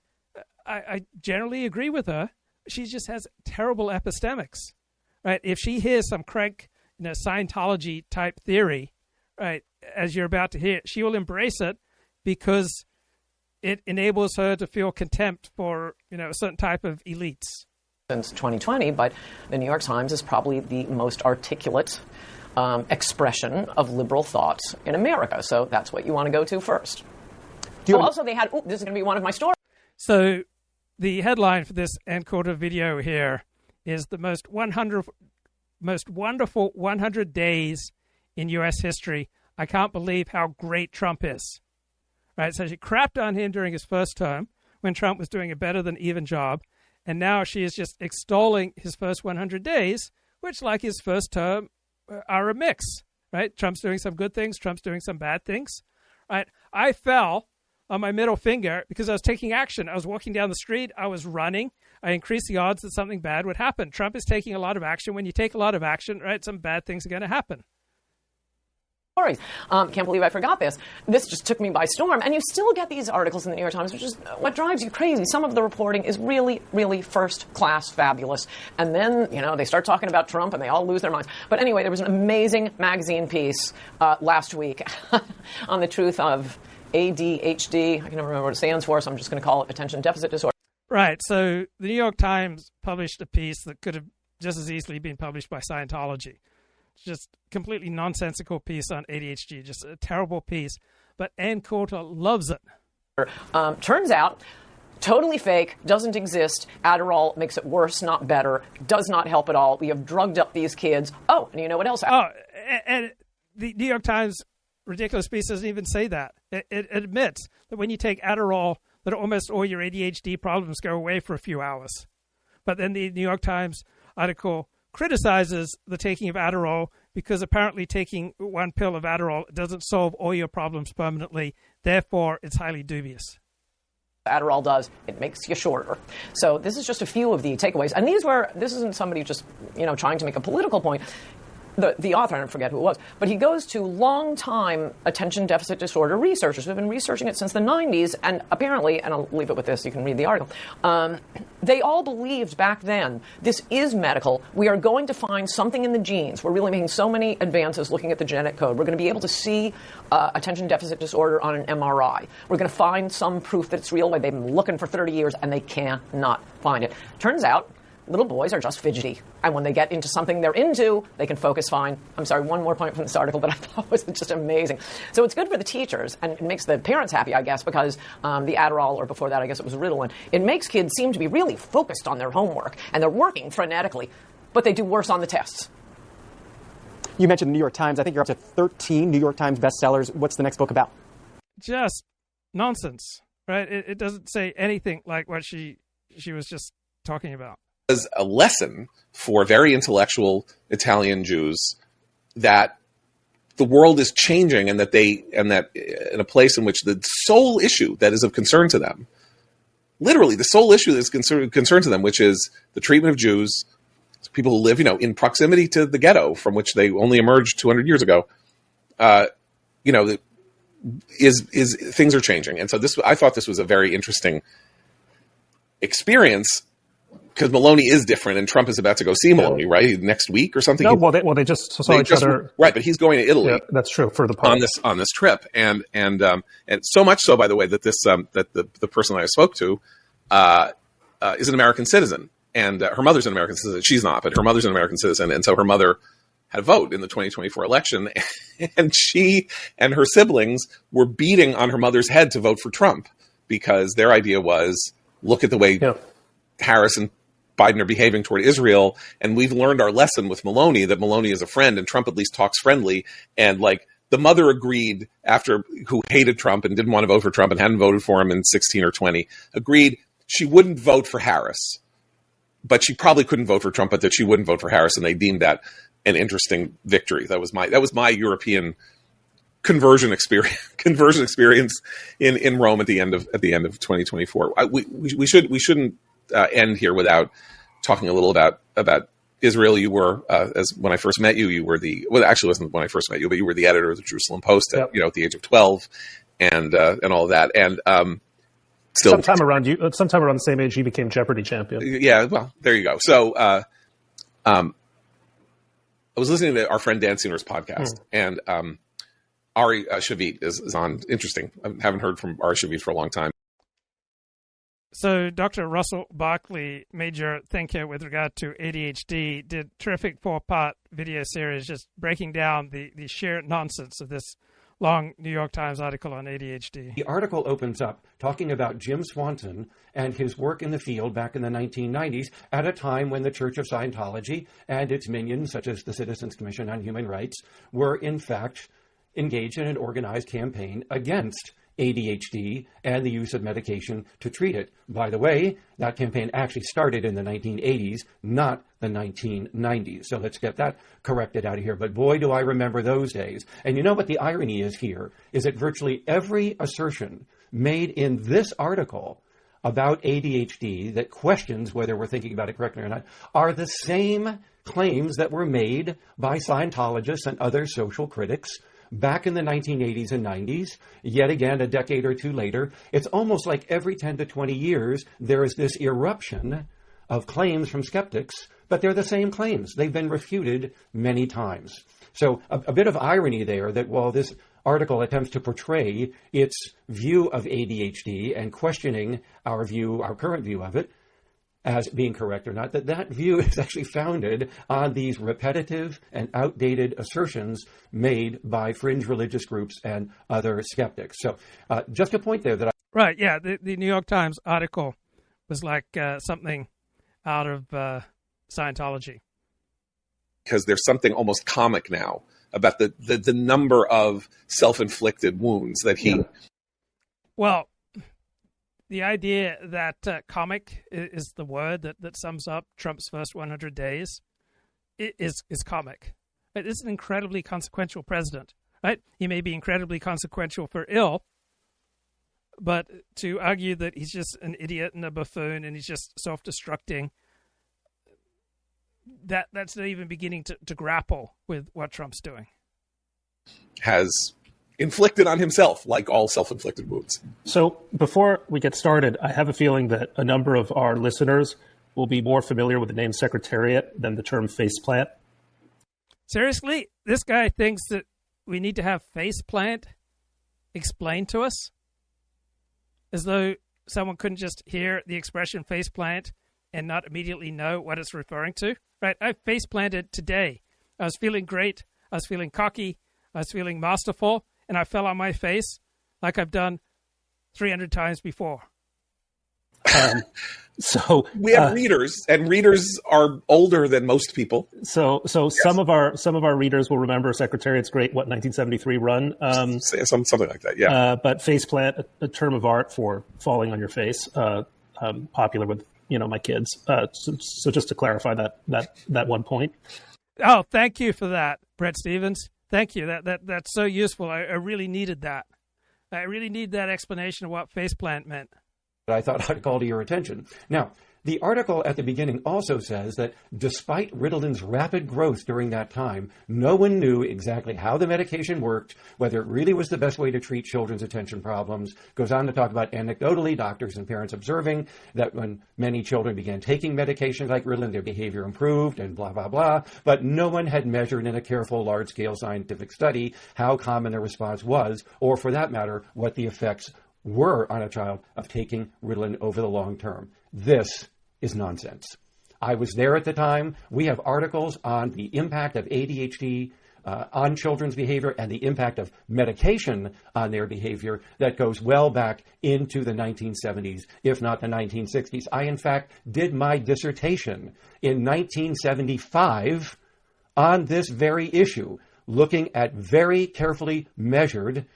I generally agree with her, she just has terrible epistemics. Right, if she hears some crank, Scientology type theory, right, as you're about to hear, she will embrace it because it enables her to feel contempt for, a certain type of elites. Since 2020, but the New York Times is probably the most articulate expression of liberal thought in America. So that's what you want to go to first. Also, they had, this is going to be one of my stories. So the headline for this Ann Coulter video here is the most wonderful 100 days in U.S. history. I can't believe how great Trump is. right? So she crapped on him during his first term when Trump was doing a better than even job. And now she is just extolling his first 100 days, which, like his first term, are a mix, right? Trump's doing some good things. Trump's doing some bad things, right? I fell on my middle finger because I was taking action. I was walking down the street. I was running. I increased the odds that something bad would happen. Trump is taking a lot of action. When you take a lot of action, right, some bad things are going to happen. Stories. Can't believe I forgot this. This just took me by storm. And you still get these articles in the New York Times, which is what drives you crazy. Some of the reporting is really, really first-class fabulous. And then, they start talking about Trump and they all lose their minds. But anyway, there was an amazing magazine piece last week on the truth of ADHD. I can never remember what it stands for, so I'm just going to call it attention deficit disorder. Right. So the New York Times published a piece that could have just as easily been published by Scientology. Just completely nonsensical piece on ADHD, just a terrible piece. But Ann Coulter loves it. Turns out, totally fake, doesn't exist. Adderall makes it worse, not better, does not help at all. We have drugged up these kids. Oh, and you know what else? And the New York Times ridiculous piece doesn't even say that. It admits that when you take Adderall, that almost all your ADHD problems go away for a few hours. But then the New York Times article criticizes the taking of Adderall because apparently taking one pill of Adderall doesn't solve all your problems permanently. Therefore, it's highly dubious. Adderall does. It makes you shorter. So this is just a few of the takeaways. And this isn't somebody just, trying to make a political point. The author, I forget who it was, but he goes to long-time attention deficit disorder researchers who have been researching it since the 90s, and apparently, and I'll leave it with this, you can read the article, they all believed back then, this is medical, we are going to find something in the genes. We're really making so many advances looking at the genetic code. We're going to be able to see attention deficit disorder on an MRI. We're going to find some proof that it's real. They've been looking for 30 years, and they cannot find it. Turns out, little boys are just fidgety. And when they get into something they're into, they can focus fine. I'm sorry, one more point from this article that I thought was just amazing. So it's good for the teachers, and it makes the parents happy, I guess, because the Adderall, or before that, I guess it was Ritalin, it makes kids seem to be really focused on their homework, and they're working frenetically, but they do worse on the tests. You mentioned the New York Times. I think you're up to 13 New York Times bestsellers. What's the next book about? Just nonsense, right? It doesn't say anything like what she was just talking about. As a lesson for very intellectual Italian Jews that the world is changing, and that in a place in which the sole issue that is of concern to them, literally the sole issue that is concern to them, which is the treatment of Jews, people who live, in proximity to the ghetto from which they only emerged 200 years ago, is things are changing. And so I thought this was a very interesting experience, because Maloney is different, and Trump is about to go see Maloney, right, next week or something. No, they just saw each other. Right, but he's going to Italy. Yeah, that's true, for the on this trip, and so much so, by the way, that the person I spoke to is an American citizen, and her mother's an American citizen. She's not, but her mother's an American citizen, and so her mother had a vote in the 2024 election, and she and her siblings were beating on her mother's head to vote for Trump, because their idea was, look at the way Harris and Biden are behaving toward Israel, and we've learned our lesson with Maloney, that Maloney is a friend, and Trump at least talks friendly. And the mother agreed, who hated Trump and didn't want to vote for Trump and hadn't voted for him in 16 or 20, agreed she wouldn't vote for Harris, but she probably couldn't vote for Trump, but that she wouldn't vote for Harris, and they deemed that an interesting victory. That was my European conversion experience in Rome at the end of 2024. We shouldn't end here without talking a little about Israel. You were, as when I first met you, actually wasn't when I first met you, but you were the editor of the Jerusalem Post at the age of 12, and all of that. And still, sometime around the same age, you became Jeopardy champion. Yeah, well, there you go. So I was listening to our friend Dan Seener's podcast, and Ari Shavit is on. Interesting. I haven't heard from Ari Shavit for a long time. So Dr. Russell Barkley, major thinker with regard to ADHD, did a terrific 4-part video series just breaking down the sheer nonsense of this long New York Times article on ADHD. The article opens up talking about Jim Swanson and his work in the field back in the 1990s, at a time when the Church of Scientology and its minions, such as the Citizens Commission on Human Rights, were in fact engaged in an organized campaign against ADHD and the use of medication to treat it. By the way, that campaign actually started in the 1980s, not the 1990s. So let's get that corrected out of here. But boy, do I remember those days. And you know what the irony is here, is that virtually every assertion made in this article about ADHD that questions whether we're thinking about it correctly or not are the same claims that were made by Scientologists and other social critics back in the 1980s and 90s. Yet again, a decade or two later, it's almost like every 10 to 20 years, there is this eruption of claims from skeptics, but they're the same claims. They've been refuted many times. So a bit of irony there that while this article attempts to portray its view of ADHD and questioning our current view of it, as being correct or not, that view is actually founded on these repetitive and outdated assertions made by fringe religious groups and other skeptics. So just a point there that Right, yeah, the New York Times article was like something out of Scientology. Because there's something almost comic now about the number of self-inflicted wounds that he... Yeah. Well, the idea that comic is the word that sums up Trump's first 100 days is comic. Right? This is an incredibly consequential president. Right? He may be incredibly consequential for ill, but to argue that he's just an idiot and a buffoon and he's just self-destructing, that's not even beginning to grapple with what Trump's doing. Has inflicted on himself, like all self-inflicted wounds. So before we get started, I have a feeling that a number of our listeners will be more familiar with the name Secretariat than the term faceplant. Seriously? This guy thinks that we need to have faceplant explained to us? As though someone couldn't just hear the expression faceplant and not immediately know what it's referring to? Right? I faceplanted today. I was feeling great. I was feeling cocky. I was feeling masterful. And I fell on my face like I've done 300 times before. So we have readers, and readers are older than most people. So yes. some of our readers will remember Secretariat's great 1973 run. Something like that, yeah. But faceplant, a term of art for falling on your face, popular with my kids. So just to clarify that one point. Oh, thank you for that, Brett Stevens. Thank you. That's so useful. I really needed that. I really need that explanation of what faceplant meant. I thought I'd call to your attention. Now, the article at the beginning also says that despite Ritalin's rapid growth during that time, no one knew exactly how the medication worked, whether it really was the best way to treat children's attention problems. Goes on to talk about anecdotally, doctors and parents observing that when many children began taking medications like Ritalin, their behavior improved and blah, blah, blah. But no one had measured in a careful, large-scale scientific study how common the response was, or for that matter, what the effects were on a child of taking Ritalin over the long term. This is nonsense. I was there at the time. We have articles on the impact of ADHD on children's behavior and the impact of medication on their behavior that goes well back into the 1970s, if not the 1960s. I, in fact, did my dissertation in 1975 on this very issue, looking at very carefully measured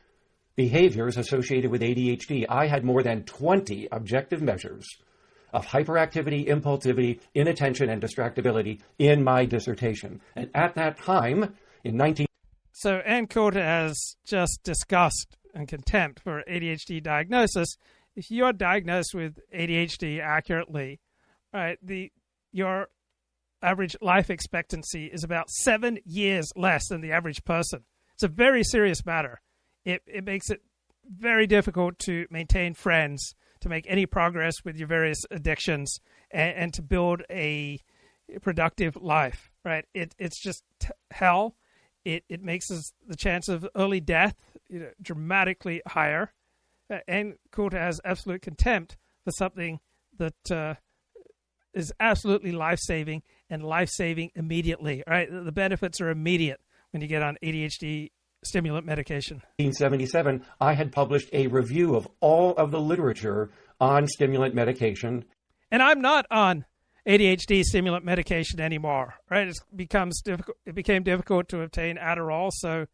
behaviors associated with ADHD. I had more than 20 objective measures of hyperactivity, impulsivity, inattention, and distractibility in my dissertation. And at that time, in So Ann Coulter has just disgust and contempt for ADHD diagnosis. If you're diagnosed with ADHD accurately, right, your average life expectancy is about 7 years less than the average person. It's a very serious matter. It makes it very difficult to maintain friends, to make any progress with your various addictions, and to build a productive life, right? It's just hell. It makes the chance of early death dramatically higher. And Coulter has absolute contempt for something that is absolutely life-saving and life-saving immediately, right? The benefits are immediate when you get on ADHD stimulant medication. 1977, I had published a review of all of the literature on stimulant medication. And I'm not on ADHD stimulant medication anymore, right? It became difficult to obtain Adderall. So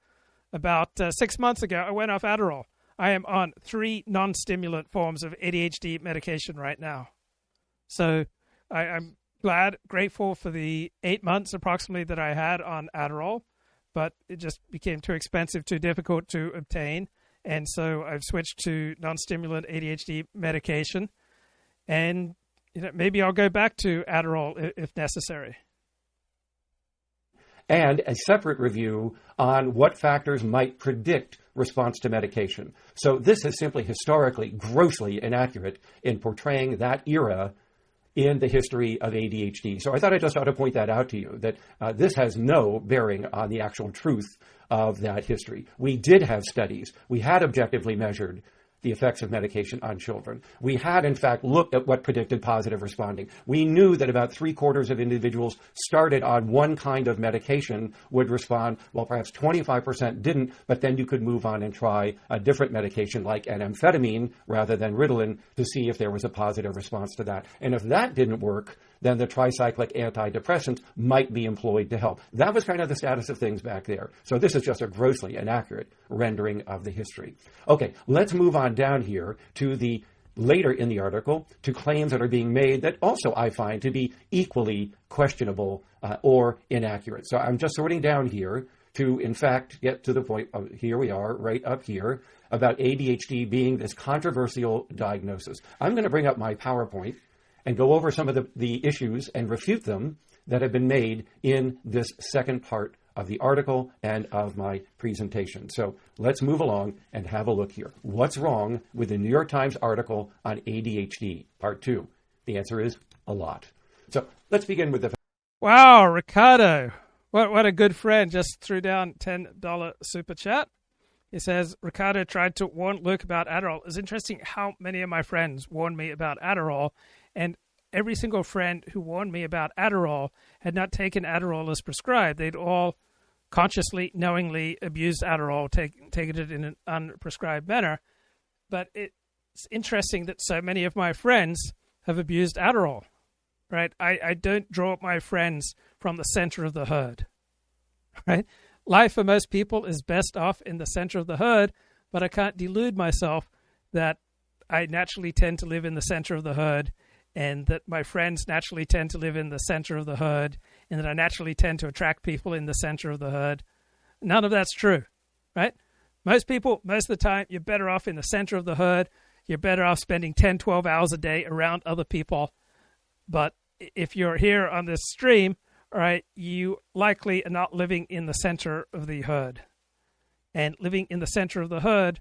about 6 months ago, I went off Adderall. I am on 3 non-stimulant forms of ADHD medication right now. So I'm grateful for the 8 months approximately that I had on Adderall, but it just became too expensive, too difficult to obtain. And so I've switched to non-stimulant ADHD medication. And maybe I'll go back to Adderall if necessary. And a separate review on what factors might predict response to medication. So this is simply historically grossly inaccurate in portraying that era in the history of ADHD. So I thought I just ought to point that out to you, that this has no bearing on the actual truth of that history. We did have studies. We had objectively measured the effects of medication on children. We had, in fact, looked at what predicted positive responding. We knew that about 3/4 of individuals started on one kind of medication would respond, while perhaps 25% didn't, but then you could move on and try a different medication like an amphetamine rather than Ritalin to see if there was a positive response to that. And if that didn't work, then the tricyclic antidepressants might be employed to help. That was kind of the status of things back there. So this is just a grossly inaccurate rendering of the history. Okay, let's move on down here to the later in the article to claims that are being made that also I find to be equally questionable or inaccurate. So I'm just sorting down here to, in fact, get to the point of, here we are, right up here, about ADHD being this controversial diagnosis. I'm going to bring up my PowerPoint and go over some of the issues and refute them that have been made in this second part of the article and of my presentation. So let's move along and have a look here. What's wrong with the New York Times article on ADHD, part 2? The answer is a lot. So let's begin with the... Wow, Ricardo. What a good friend. Just threw down $10 super chat. He says, Ricardo tried to warn Luke about Adderall. It's interesting how many of my friends warned me about Adderall, and every single friend who warned me about Adderall had not taken Adderall as prescribed. They'd all consciously, knowingly abused Adderall, taken it in an unprescribed manner. But it's interesting that so many of my friends have abused Adderall, right? I don't draw my friends from the center of the herd, right? Life for most people is best off in the center of the herd, but I can't delude myself that I naturally tend to live in the center of the herd, and that my friends naturally tend to live in the center of the herd, and that I naturally tend to attract people in the center of the herd. None of that's true, right? Most people, most of the time, you're better off in the center of the herd. You're better off spending 10, 12 hours a day around other people. But if you're here on this stream, all right, you likely are not living in the center of the herd. And living in the center of the herd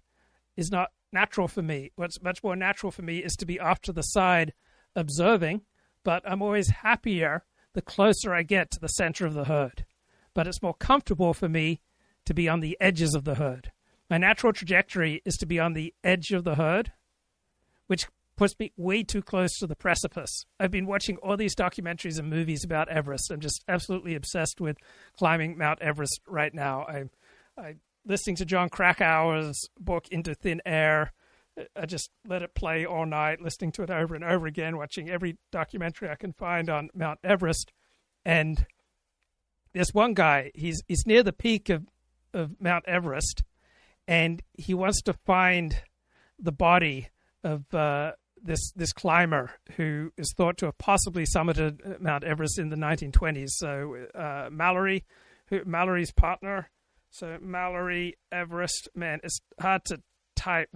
is not natural for me. What's much more natural for me is to be off to the side observing, but I'm always happier the closer I get to the center of the herd. But it's more comfortable for me to be on the edges of the herd. My natural trajectory is to be on the edge of the herd, which puts me way too close to the precipice. I've been watching all these documentaries and movies about Everest. I'm just absolutely obsessed with climbing Mount Everest right now. I'm listening to John Krakauer's book Into Thin Air. I just let it play all night, listening to it over and over again, watching every documentary I can find on Mount Everest. And this one guy, he's near the peak of Mount Everest, and he wants to find the body of this climber who is thought to have possibly summited Mount Everest in the 1920s. So Mallory's partner. So Mallory Everest, man, it's hard to type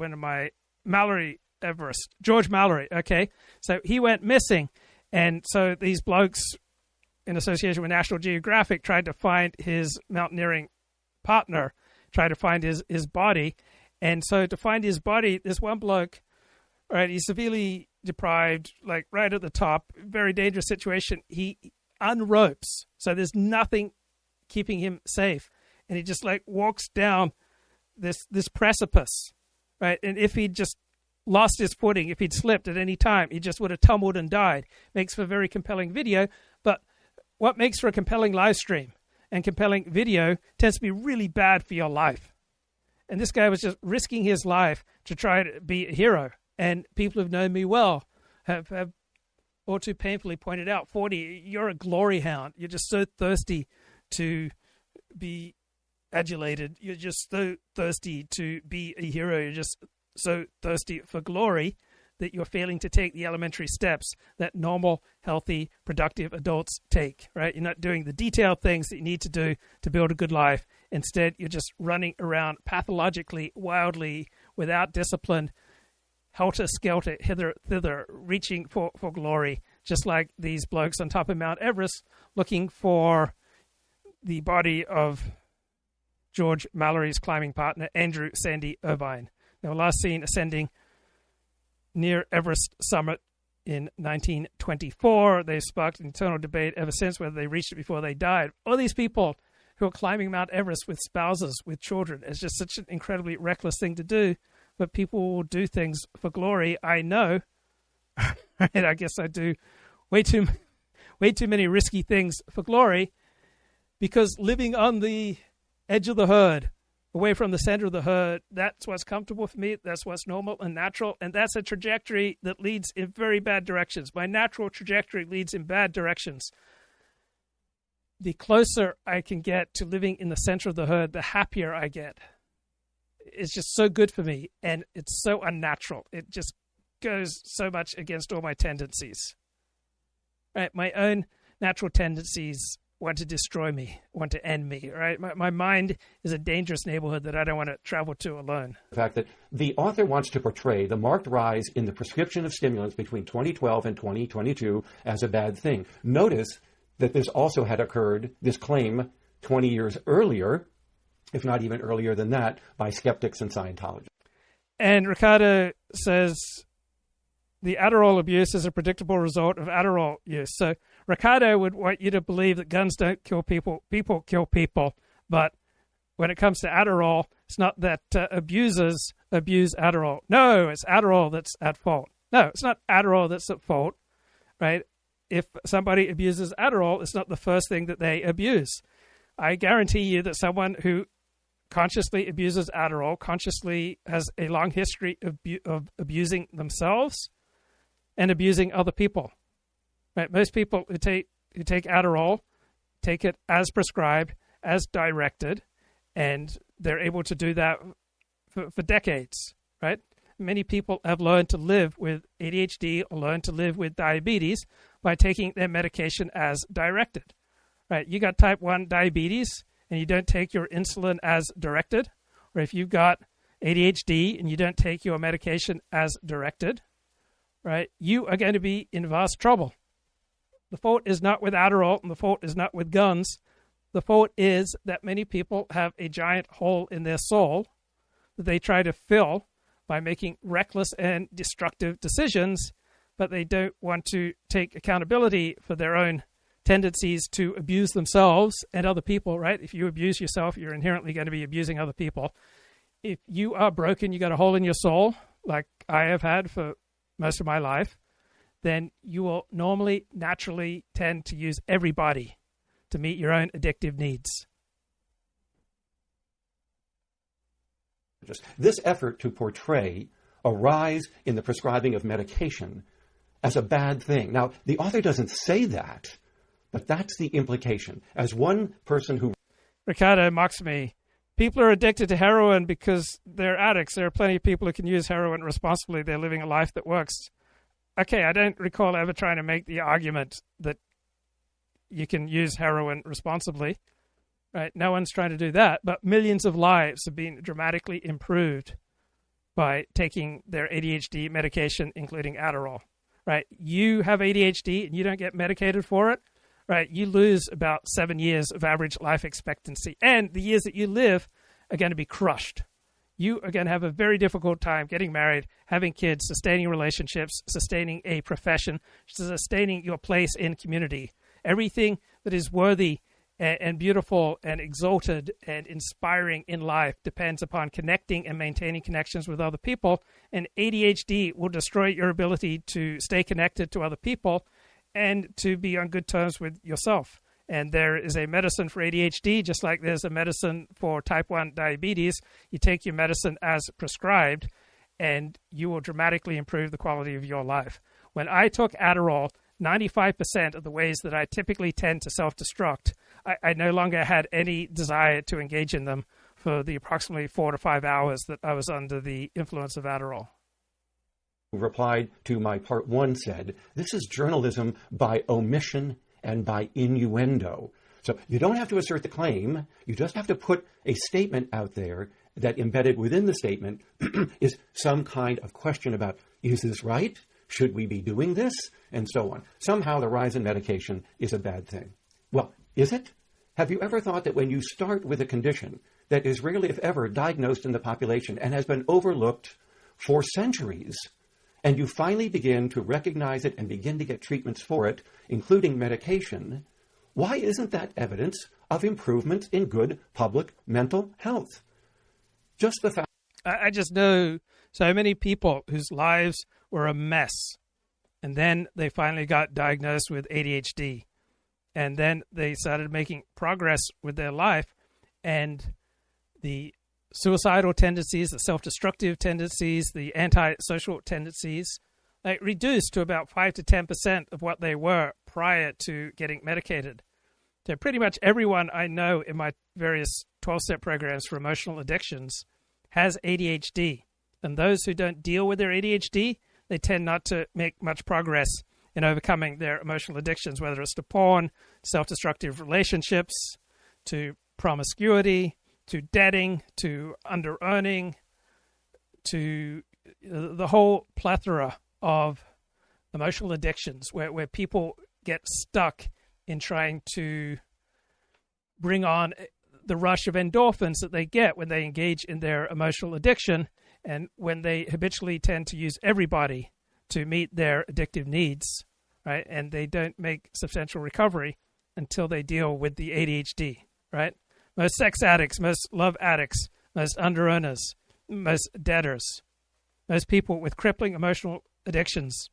George Mallory, okay? So he went missing, and so these blokes in association with National Geographic tried to find his mountaineering partner, tried to find his body, and so to find his body, this one bloke, right, he's severely deprived, like right at the top, very dangerous situation. He unropes, so there's nothing keeping him safe, and he just like walks down this precipice, right? And if he'd just lost his footing, if he'd slipped at any time, he just would have tumbled and died. Makes for a very compelling video, but what makes for a compelling live stream and compelling video tends to be really bad for your life. And this guy was just risking his life to try to be a hero. And people who've known me well have all too painfully pointed out, 40, you're a glory hound. You're just so thirsty to be adulated. You're just so thirsty to be a hero. You're just so thirsty for glory that you're failing to take the elementary steps that normal, healthy, productive adults take, right? You're not doing the detailed things that you need to do to build a good life. Instead, you're just running around pathologically, wildly, without discipline, helter-skelter, hither, reaching for glory, just like these blokes on top of Mount Everest looking for the body of George Mallory's climbing partner, Andrew Sandy Irvine. They were last seen ascending near Everest summit in 1924. They've sparked an eternal debate ever since whether they reached it before they died. All these people who are climbing Mount Everest with spouses, with children, it's just such an incredibly reckless thing to do. But people will do things for glory. I know, and I guess I do way too many risky things for glory, because living on the edge of the herd, away from the center of the herd, that's what's comfortable for me. That's what's normal and natural. And that's a trajectory that leads in very bad directions. My natural trajectory leads in bad directions. The closer I can get to living in the center of the herd, the happier I get. It's just so good for me. And it's so unnatural. It just goes so much against all my tendencies. Right? My own natural tendencies want to destroy me, want to end me, right? My mind is a dangerous neighborhood that I don't want to travel to alone. The fact that the author wants to portray the marked rise in the prescription of stimulants between 2012 and 2022 as a bad thing. Notice that this also had occurred, this claim, 20 years earlier, if not even earlier than that, by skeptics and Scientologists. And Ricardo says the Adderall abuse is a predictable result of Adderall use. So Ricardo would want you to believe that guns don't kill people, people kill people. But when it comes to Adderall, it's not that abusers abuse Adderall. No, it's Adderall that's at fault. No, it's not Adderall that's at fault, right? If somebody abuses Adderall, it's not the first thing that they abuse. I guarantee you that someone who consciously abuses Adderall consciously has a long history of abusing themselves and abusing other people. Right? Most people who take Adderall take it as prescribed, as directed, and they're able to do that for decades. Right? Many people have learned to live with ADHD or learned to live with diabetes by taking their medication as directed. Right? You got type 1 diabetes and you don't take your insulin as directed, or if you've got ADHD and you don't take your medication as directed, right, you are going to be in vast trouble. The fault is not with Adderall, and the fault is not with guns. The fault is that many people have a giant hole in their soul that they try to fill by making reckless and destructive decisions, but they don't want to take accountability for their own tendencies to abuse themselves and other people, right? If you abuse yourself, you're inherently going to be abusing other people. If you are broken, you got a hole in your soul, like I have had for most of my life, then you will normally, naturally tend to use everybody to meet your own addictive needs. This effort to portray a rise in the prescribing of medication as a bad thing. Now, the author doesn't say that, but that's the implication. As one person who... Ricardo mocks me. People are addicted to heroin because they're addicts. There are plenty of people who can use heroin responsibly. They're living a life that works. Okay, I don't recall ever trying to make the argument that you can use heroin responsibly. Right? No one's trying to do that, but millions of lives have been dramatically improved by taking their ADHD medication, including Adderall. Right? You have ADHD and you don't get medicated for it, right? You lose about 7 years of average life expectancy, and the years that you live are going to be crushed. You are going to have a very difficult time getting married, having kids, sustaining relationships, sustaining a profession, sustaining your place in community. Everything that is worthy and beautiful and exalted and inspiring in life depends upon connecting and maintaining connections with other people. And ADHD will destroy your ability to stay connected to other people and to be on good terms with yourself. And there is a medicine for ADHD, just like there's a medicine for type 1 diabetes. You take your medicine as prescribed, and you will dramatically improve the quality of your life. When I took Adderall, 95% of the ways that I typically tend to self-destruct, I no longer had any desire to engage in them for the approximately 4 to 5 hours that I was under the influence of Adderall. Replied to my part one said, this is journalism by omission and by innuendo. So you don't have to assert the claim. You just have to put a statement out there that embedded within the statement is some kind of question about, is this right? Should we be doing this? And so on. Somehow the rise in medication is a bad thing. Well, is it? Have you ever thought that when you start with a condition that is rarely, if ever, diagnosed in the population and has been overlooked for centuries, and you finally begin to recognize it and begin to get treatments for it, including medication, why isn't that evidence of improvements in good public mental health? Just the fact. I just know so many people whose lives were a mess, and then they finally got diagnosed with ADHD, and then they started making progress with their life, and the suicidal tendencies, the self-destructive tendencies, the antisocial tendencies, like reduced to about 5 to 10% of what they were prior to getting medicated. So pretty much everyone I know in my various 12-step programs for emotional addictions has ADHD. And those who don't deal with their ADHD, they tend not to make much progress in overcoming their emotional addictions, whether it's to porn, self-destructive relationships, to promiscuity, to debting, to under-earning, to the whole plethora of emotional addictions where people get stuck in trying to bring on the rush of endorphins that they get when they engage in their emotional addiction, and when they habitually tend to use everybody to meet their addictive needs, right? And they don't make substantial recovery until they deal with the ADHD, right? Most sex addicts, most love addicts, most under-earners, most debtors, most people with crippling emotional addictions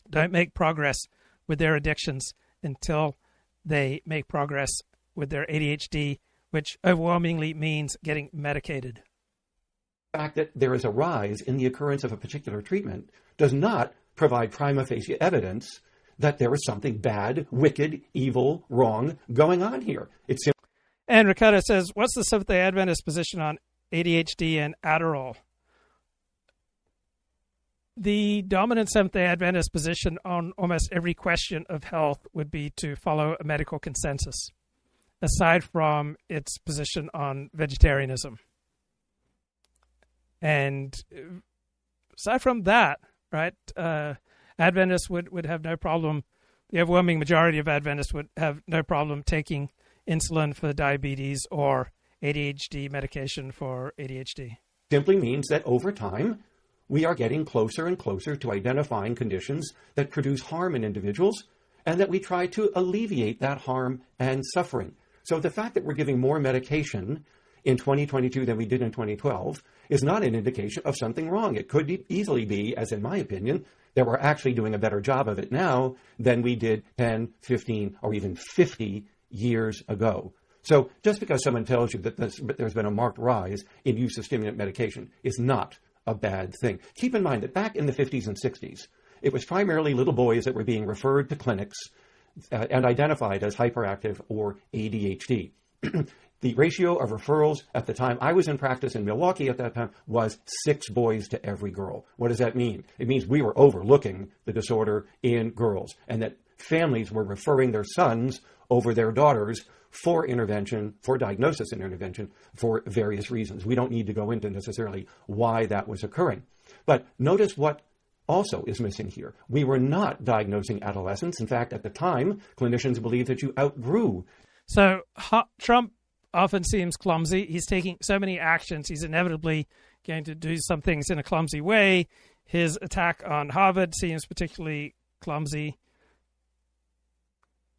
don't make progress with their addictions until they make progress with their ADHD, which overwhelmingly means getting medicated. The fact that there is a rise in the occurrence of a particular treatment does not provide prima facie evidence that there is something bad, wicked, evil, wrong going on here. It's simply. And Ricardo says, what's the Seventh-day Adventist position on ADHD and Adderall? The dominant Seventh-day Adventist position on almost every question of health would be to follow a medical consensus, aside from its position on vegetarianism. And aside from that, right, Adventists would have no problem, the overwhelming majority of Adventists would have no problem taking insulin for diabetes or ADHD medication for ADHD. Simply means that over time, we are getting closer and closer to identifying conditions that produce harm in individuals, and that we try to alleviate that harm and suffering. So the fact that we're giving more medication in 2022 than we did in 2012 is not an indication of something wrong. It could easily be, as in my opinion, that we're actually doing a better job of it now than we did 10, 15, or even 50 years ago. So just because someone tells you that there's been a marked rise in use of stimulant medication is not a bad thing. Keep in mind that back in the 50s and 60s, it was primarily little boys that were being referred to clinics and identified as hyperactive or ADHD. The ratio of referrals at the time I was in practice in Milwaukee at that time was 6 boys to every girl. What does that mean? It means we were overlooking the disorder in girls, and that families were referring their sons over their daughters for intervention, for diagnosis and intervention, for various reasons. We don't need to go into necessarily why that was occurring. But notice what also is missing here. We were not diagnosing adolescents. In fact, at the time, clinicians believed that you outgrew. So Trump often seems clumsy. He's taking so many actions. He's inevitably going to do some things in a clumsy way. His attack on Harvard seems particularly clumsy.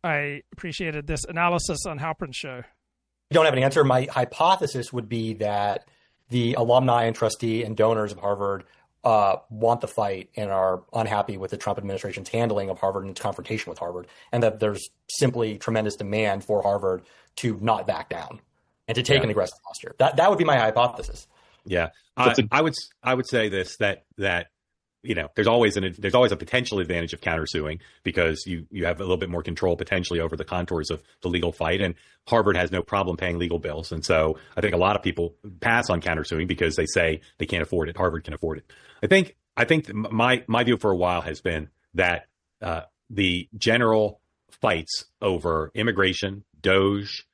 I appreciated this analysis on Halperin's show. I don't have an answer. My hypothesis would be that the alumni and trustee and donors of Harvard want the fight and are unhappy with the Trump administration's handling of Harvard and its confrontation with Harvard, and that there's simply tremendous demand for Harvard to not back down and to take an aggressive posture. That would be my hypothesis. Yeah, I would say this, that there's always a potential advantage of countersuing because you have a little bit more control potentially over the contours of the legal fight. And Harvard has no problem paying legal bills. And so I think a lot of people pass on countersuing because they say they can't afford it. Harvard can afford it. I think my view for a while has been that the general fights over immigration, DOGE,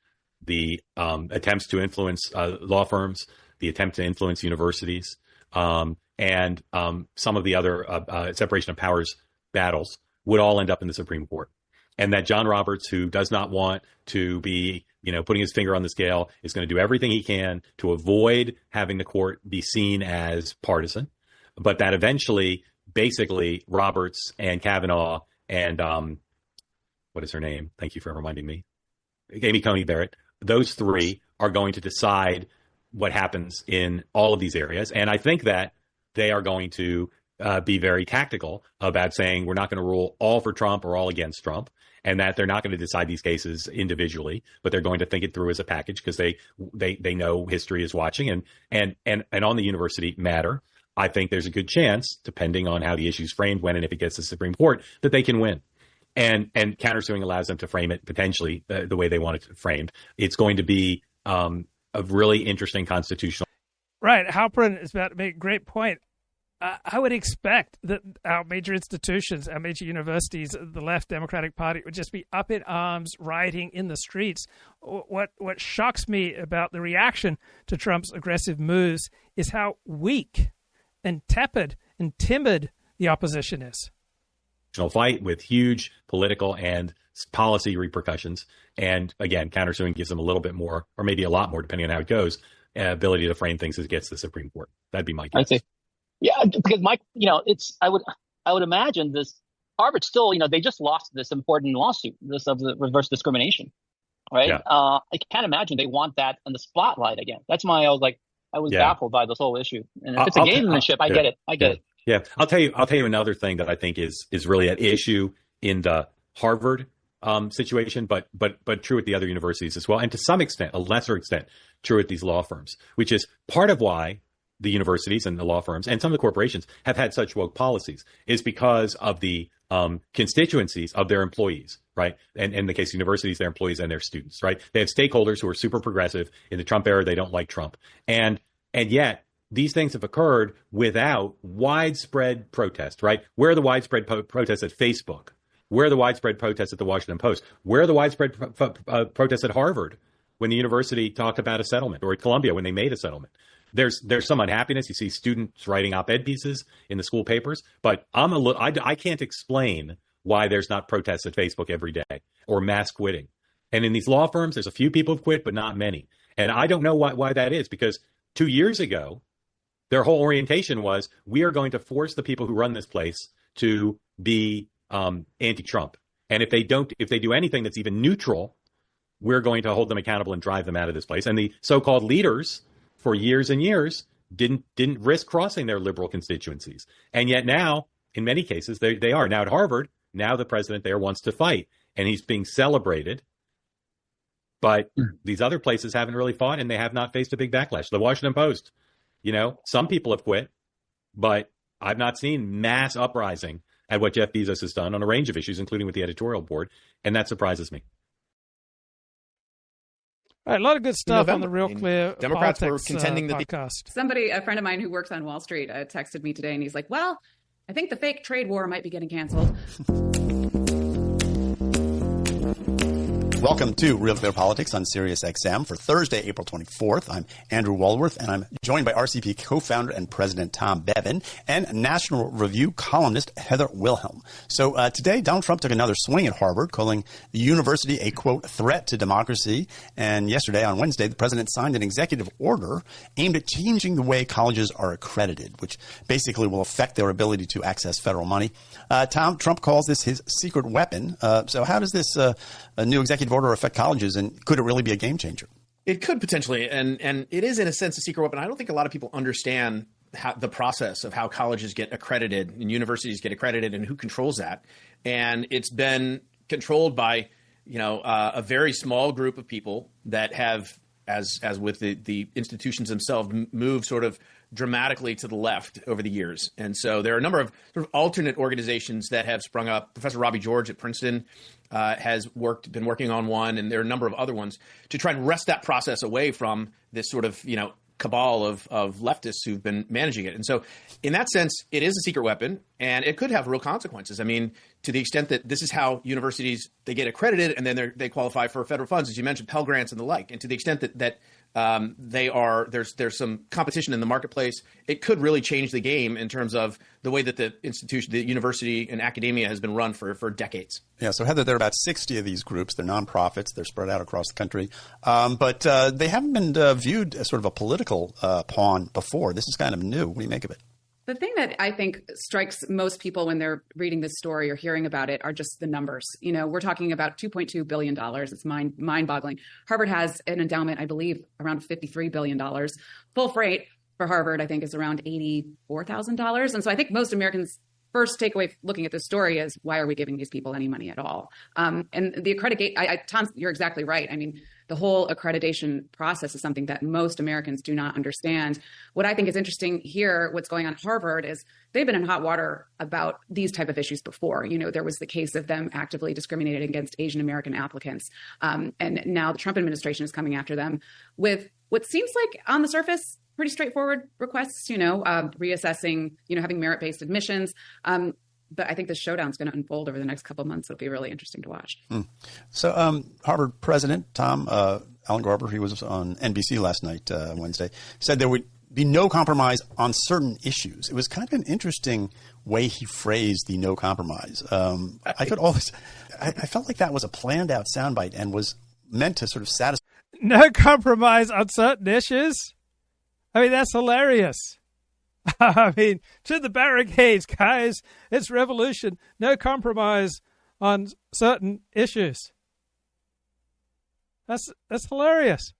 the attempts to influence law firms, the attempt to influence universities, and some of the other separation of powers battles would all end up in the Supreme Court. And that John Roberts, who does not want to be, putting his finger on the scale, is going to do everything he can to avoid having the court be seen as partisan. But that eventually, basically, Roberts and Kavanaugh and what is her name? Thank you for reminding me. Amy Coney Barrett. Those three are going to decide what happens in all of these areas. And I think that they are going to be very tactical about saying we're not going to rule all for Trump or all against Trump, and that they're not going to decide these cases individually, but they're going to think it through as a package because they know history is watching. And on the university matter, I think there's a good chance, depending on how the issue is framed, when and if it gets to the Supreme Court, that they can win. And countersuing allows them to frame it potentially the way they want it framed. It's going to be a really interesting constitutional. Right. Halperin is about to make a great point. I would expect that our major institutions, our major universities, the left Democratic Party would just be up in arms, rioting in the streets. What shocks me about the reaction to Trump's aggressive moves is how weak and tepid and timid the opposition is. Fight with huge political and policy repercussions. And again, countersuing gives them a little bit more, or maybe a lot more, depending on how it goes, ability to frame things as it gets to the Supreme Court. That'd be my guess. I see. Yeah, because I would imagine this Harvard still, they just lost this important lawsuit, this of the reverse discrimination, right? Yeah. I can't imagine they want that in the spotlight again. That's why I was baffled by this whole issue. And if it's a gamesmanship, I get it. I get it. Yeah, I'll tell you another thing that I think is really at issue in the Harvard situation, but true at the other universities as well, and to some extent, a lesser extent, true at these law firms, which is part of why the universities and the law firms and some of the corporations have had such woke policies is because of the constituencies of their employees, right? And in the case of universities, their employees and their students, right? They have stakeholders who are super progressive. In the Trump era, they don't like Trump, and yet these things have occurred without widespread protest, right? Where are the widespread protests at Facebook? Where are the widespread protests at the Washington Post? Where are the widespread protests at Harvard when the university talked about a settlement, or at Columbia when they made a settlement? There's some unhappiness. You see students writing op-ed pieces in the school papers, but I can't explain why there's not protests at Facebook every day or mass quitting. And in these law firms, there's a few people who've quit, but not many. And I don't know why that is, because 2 years ago, their whole orientation was, we are going to force the people who run this place to be anti-Trump. And if they do anything that's even neutral, we're going to hold them accountable and drive them out of this place. And the so-called leaders for years and years didn't risk crossing their liberal constituencies. And yet now, in many cases, they are. Now at Harvard, now the president there wants to fight, and he's being celebrated. But these other places haven't really fought, and they have not faced a big backlash. The Washington Post, some people have quit, but I've not seen mass uprising at what Jeff Bezos has done on a range of issues, including with the editorial board, and that surprises me. All right, a lot of good stuff on the Real Clear Democrats Politics were contending podcast. A friend of mine who works on Wall Street, texted me today, and he's like, well, I think the fake trade war might be getting canceled. Welcome to Real Clear Politics on Sirius XM for Thursday, April 24th. I'm Andrew Walworth, and I'm joined by RCP co-founder and president Tom Bevan and National Review columnist Heather Wilhelm. So today, Donald Trump took another swing at Harvard, calling the university a, quote, threat to democracy. And yesterday, on Wednesday, the president signed an executive order aimed at changing the way colleges are accredited, which basically will affect their ability to access federal money. Tom, Trump calls this his secret weapon. So how does this new executive order affect colleges, and could it really be a game changer? It could potentially, and it is in a sense a secret weapon. I don't think a lot of people understand the process of how colleges get accredited and universities get accredited and who controls that. And it's been controlled by, a very small group of people that have as with the institutions themselves, move sort of dramatically to the left over the years. And so there are a number of sort of alternate organizations that have sprung up. Professor Robbie George at Princeton has been working on one, and there are a number of other ones to try and wrest that process away from this sort of, cabal of leftists who've been managing it. And so in that sense, it is a secret weapon, and it could have real consequences. I mean, to the extent that this is how universities, they get accredited and then they qualify for federal funds, as you mentioned, Pell Grants and the like. And to the extent that there's some competition in the marketplace, it could really change the game in terms of the way that the university and academia has been run for decades. Yeah, so Heather, there are about 60 of these groups. They're nonprofits. They're spread out across the country. But they haven't been viewed as sort of a political pawn before. This is kind of new. What do you make of it? The thing that I think strikes most people when they're reading this story or hearing about it are just the numbers. We're talking about $2.2 billion. It's mind-boggling. Harvard has an endowment, I believe, around $53 billion. Full freight for Harvard, I think, is around $84,000. And so I think most Americans' first takeaway looking at this story is, why are we giving these people any money at all? And the accreditation, Tom, you're exactly right. I mean, the whole accreditation process is something that most Americans do not understand. What I think is interesting here, what's going on at Harvard, is they've been in hot water about these type of issues before. There was the case of them actively discriminating against Asian American applicants. And now the Trump administration is coming after them with what seems like, on the surface, pretty straightforward requests, reassessing, having merit-based admissions. But I think the showdown is going to unfold over the next couple of months. It'll be really interesting to watch. So Harvard President Tom Alan Garber, he was on NBC last night, Wednesday, said there would be no compromise on certain issues. It was kind of an interesting way he phrased the no compromise. I felt like that was a planned out soundbite and was meant to sort of satisfy. No compromise on certain issues? I mean, that's hilarious. I mean, to the barricades, guys. It's revolution. No compromise on certain issues. That's hilarious.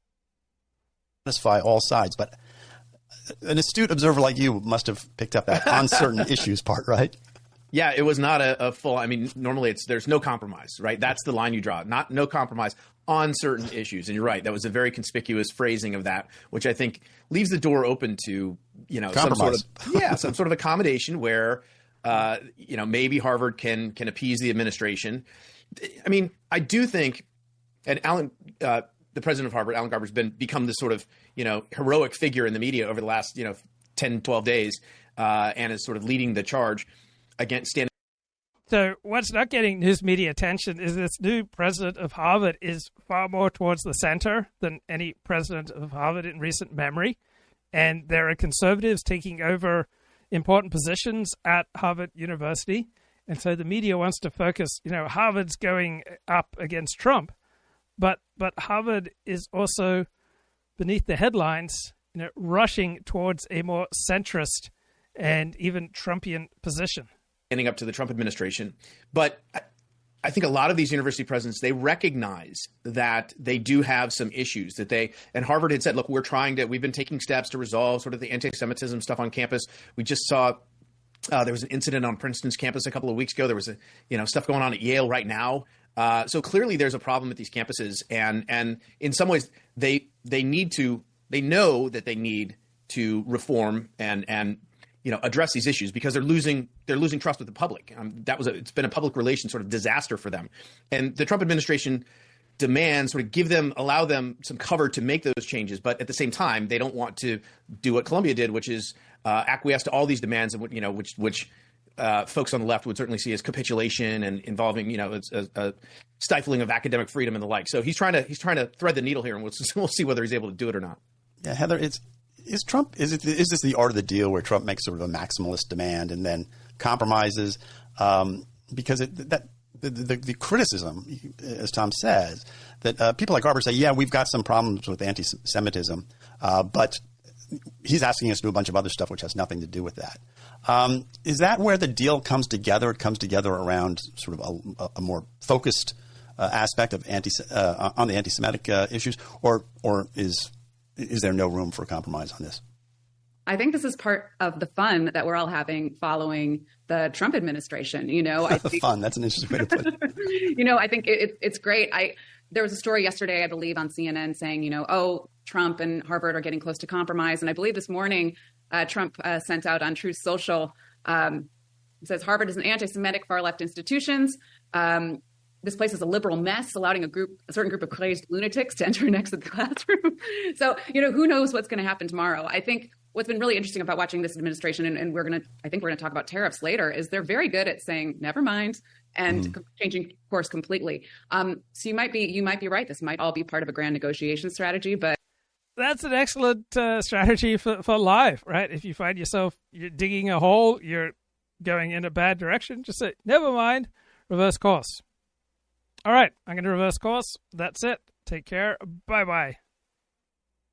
Satisfy all sides, but an astute observer like you must have picked up that on certain issues part, right? Yeah, it was not a full. I mean, normally there's no compromise, right? That's the line you draw. No compromise on certain issues. And you're right. That was a very conspicuous phrasing of that, which I think leaves the door open to, some sort of accommodation where, maybe Harvard can appease the administration. I mean, I do think, and the president of Harvard, Alan Garber, has become this sort of, heroic figure in the media over the last, 10, 12 days, and is sort of leading the charge against standing. So what's not getting news media attention is this new president of Harvard is far more towards the center than any president of Harvard in recent memory. And there are conservatives taking over important positions at Harvard University. And so the media wants to focus, Harvard's going up against Trump. But Harvard is also, beneath the headlines, rushing towards a more centrist and even Trumpian position. Standing up to the Trump administration. But I think a lot of these university presidents, they recognize that they do have some issues and Harvard had said, look, we've been taking steps to resolve sort of the anti-Semitism stuff on campus. We just saw there was an incident on Princeton's campus a couple of weeks ago. There was stuff going on at Yale right now. So clearly there's a problem at these campuses. And in some ways they know that they need to reform and address these issues because they're losing trust with the public. It's been a public relations sort of disaster for them. And the Trump administration demands sort of allow them some cover to make those changes. But at the same time, they don't want to do what Columbia did, which is acquiesce to all these demands, and which folks on the left would certainly see as capitulation and involving, a stifling of academic freedom and the like. So he's trying to thread the needle here, and we'll see whether he's able to do it or not. Yeah, Heather, is this the art of the deal where Trump makes sort of a maximalist demand and then compromises? Because the criticism, as Tom says, that people like Garber say, yeah, we've got some problems with anti-Semitism, but he's asking us to do a bunch of other stuff which has nothing to do with that. Is that where the deal comes together? It comes together around sort of a more focused aspect of on the anti-Semitic issues, or is there no room for compromise on this? I think this is part of the fun that we're all having following the Trump administration. I think, fun. That's an interesting way to put it. I think it's great. There was a story yesterday, I believe, on CNN saying, Trump and Harvard are getting close to compromise. And I believe this morning, Trump sent out on Truth Social, it says Harvard is an anti-Semitic far-left institutions. This place is a liberal mess, allowing a certain group of crazed lunatics to enter next to the classroom. So, who knows what's going to happen tomorrow? I think what's been really interesting about watching this administration, and I think we're going to talk about tariffs later, is they're very good at saying, never mind, and changing course completely. So you might be right. This might all be part of a grand negotiation strategy, but that's an excellent strategy for life, right? If you find yourself you're digging a hole, you're going in a bad direction, just say, never mind, reverse course. All right, I'm going to reverse course. That's it. Take care. Bye-bye.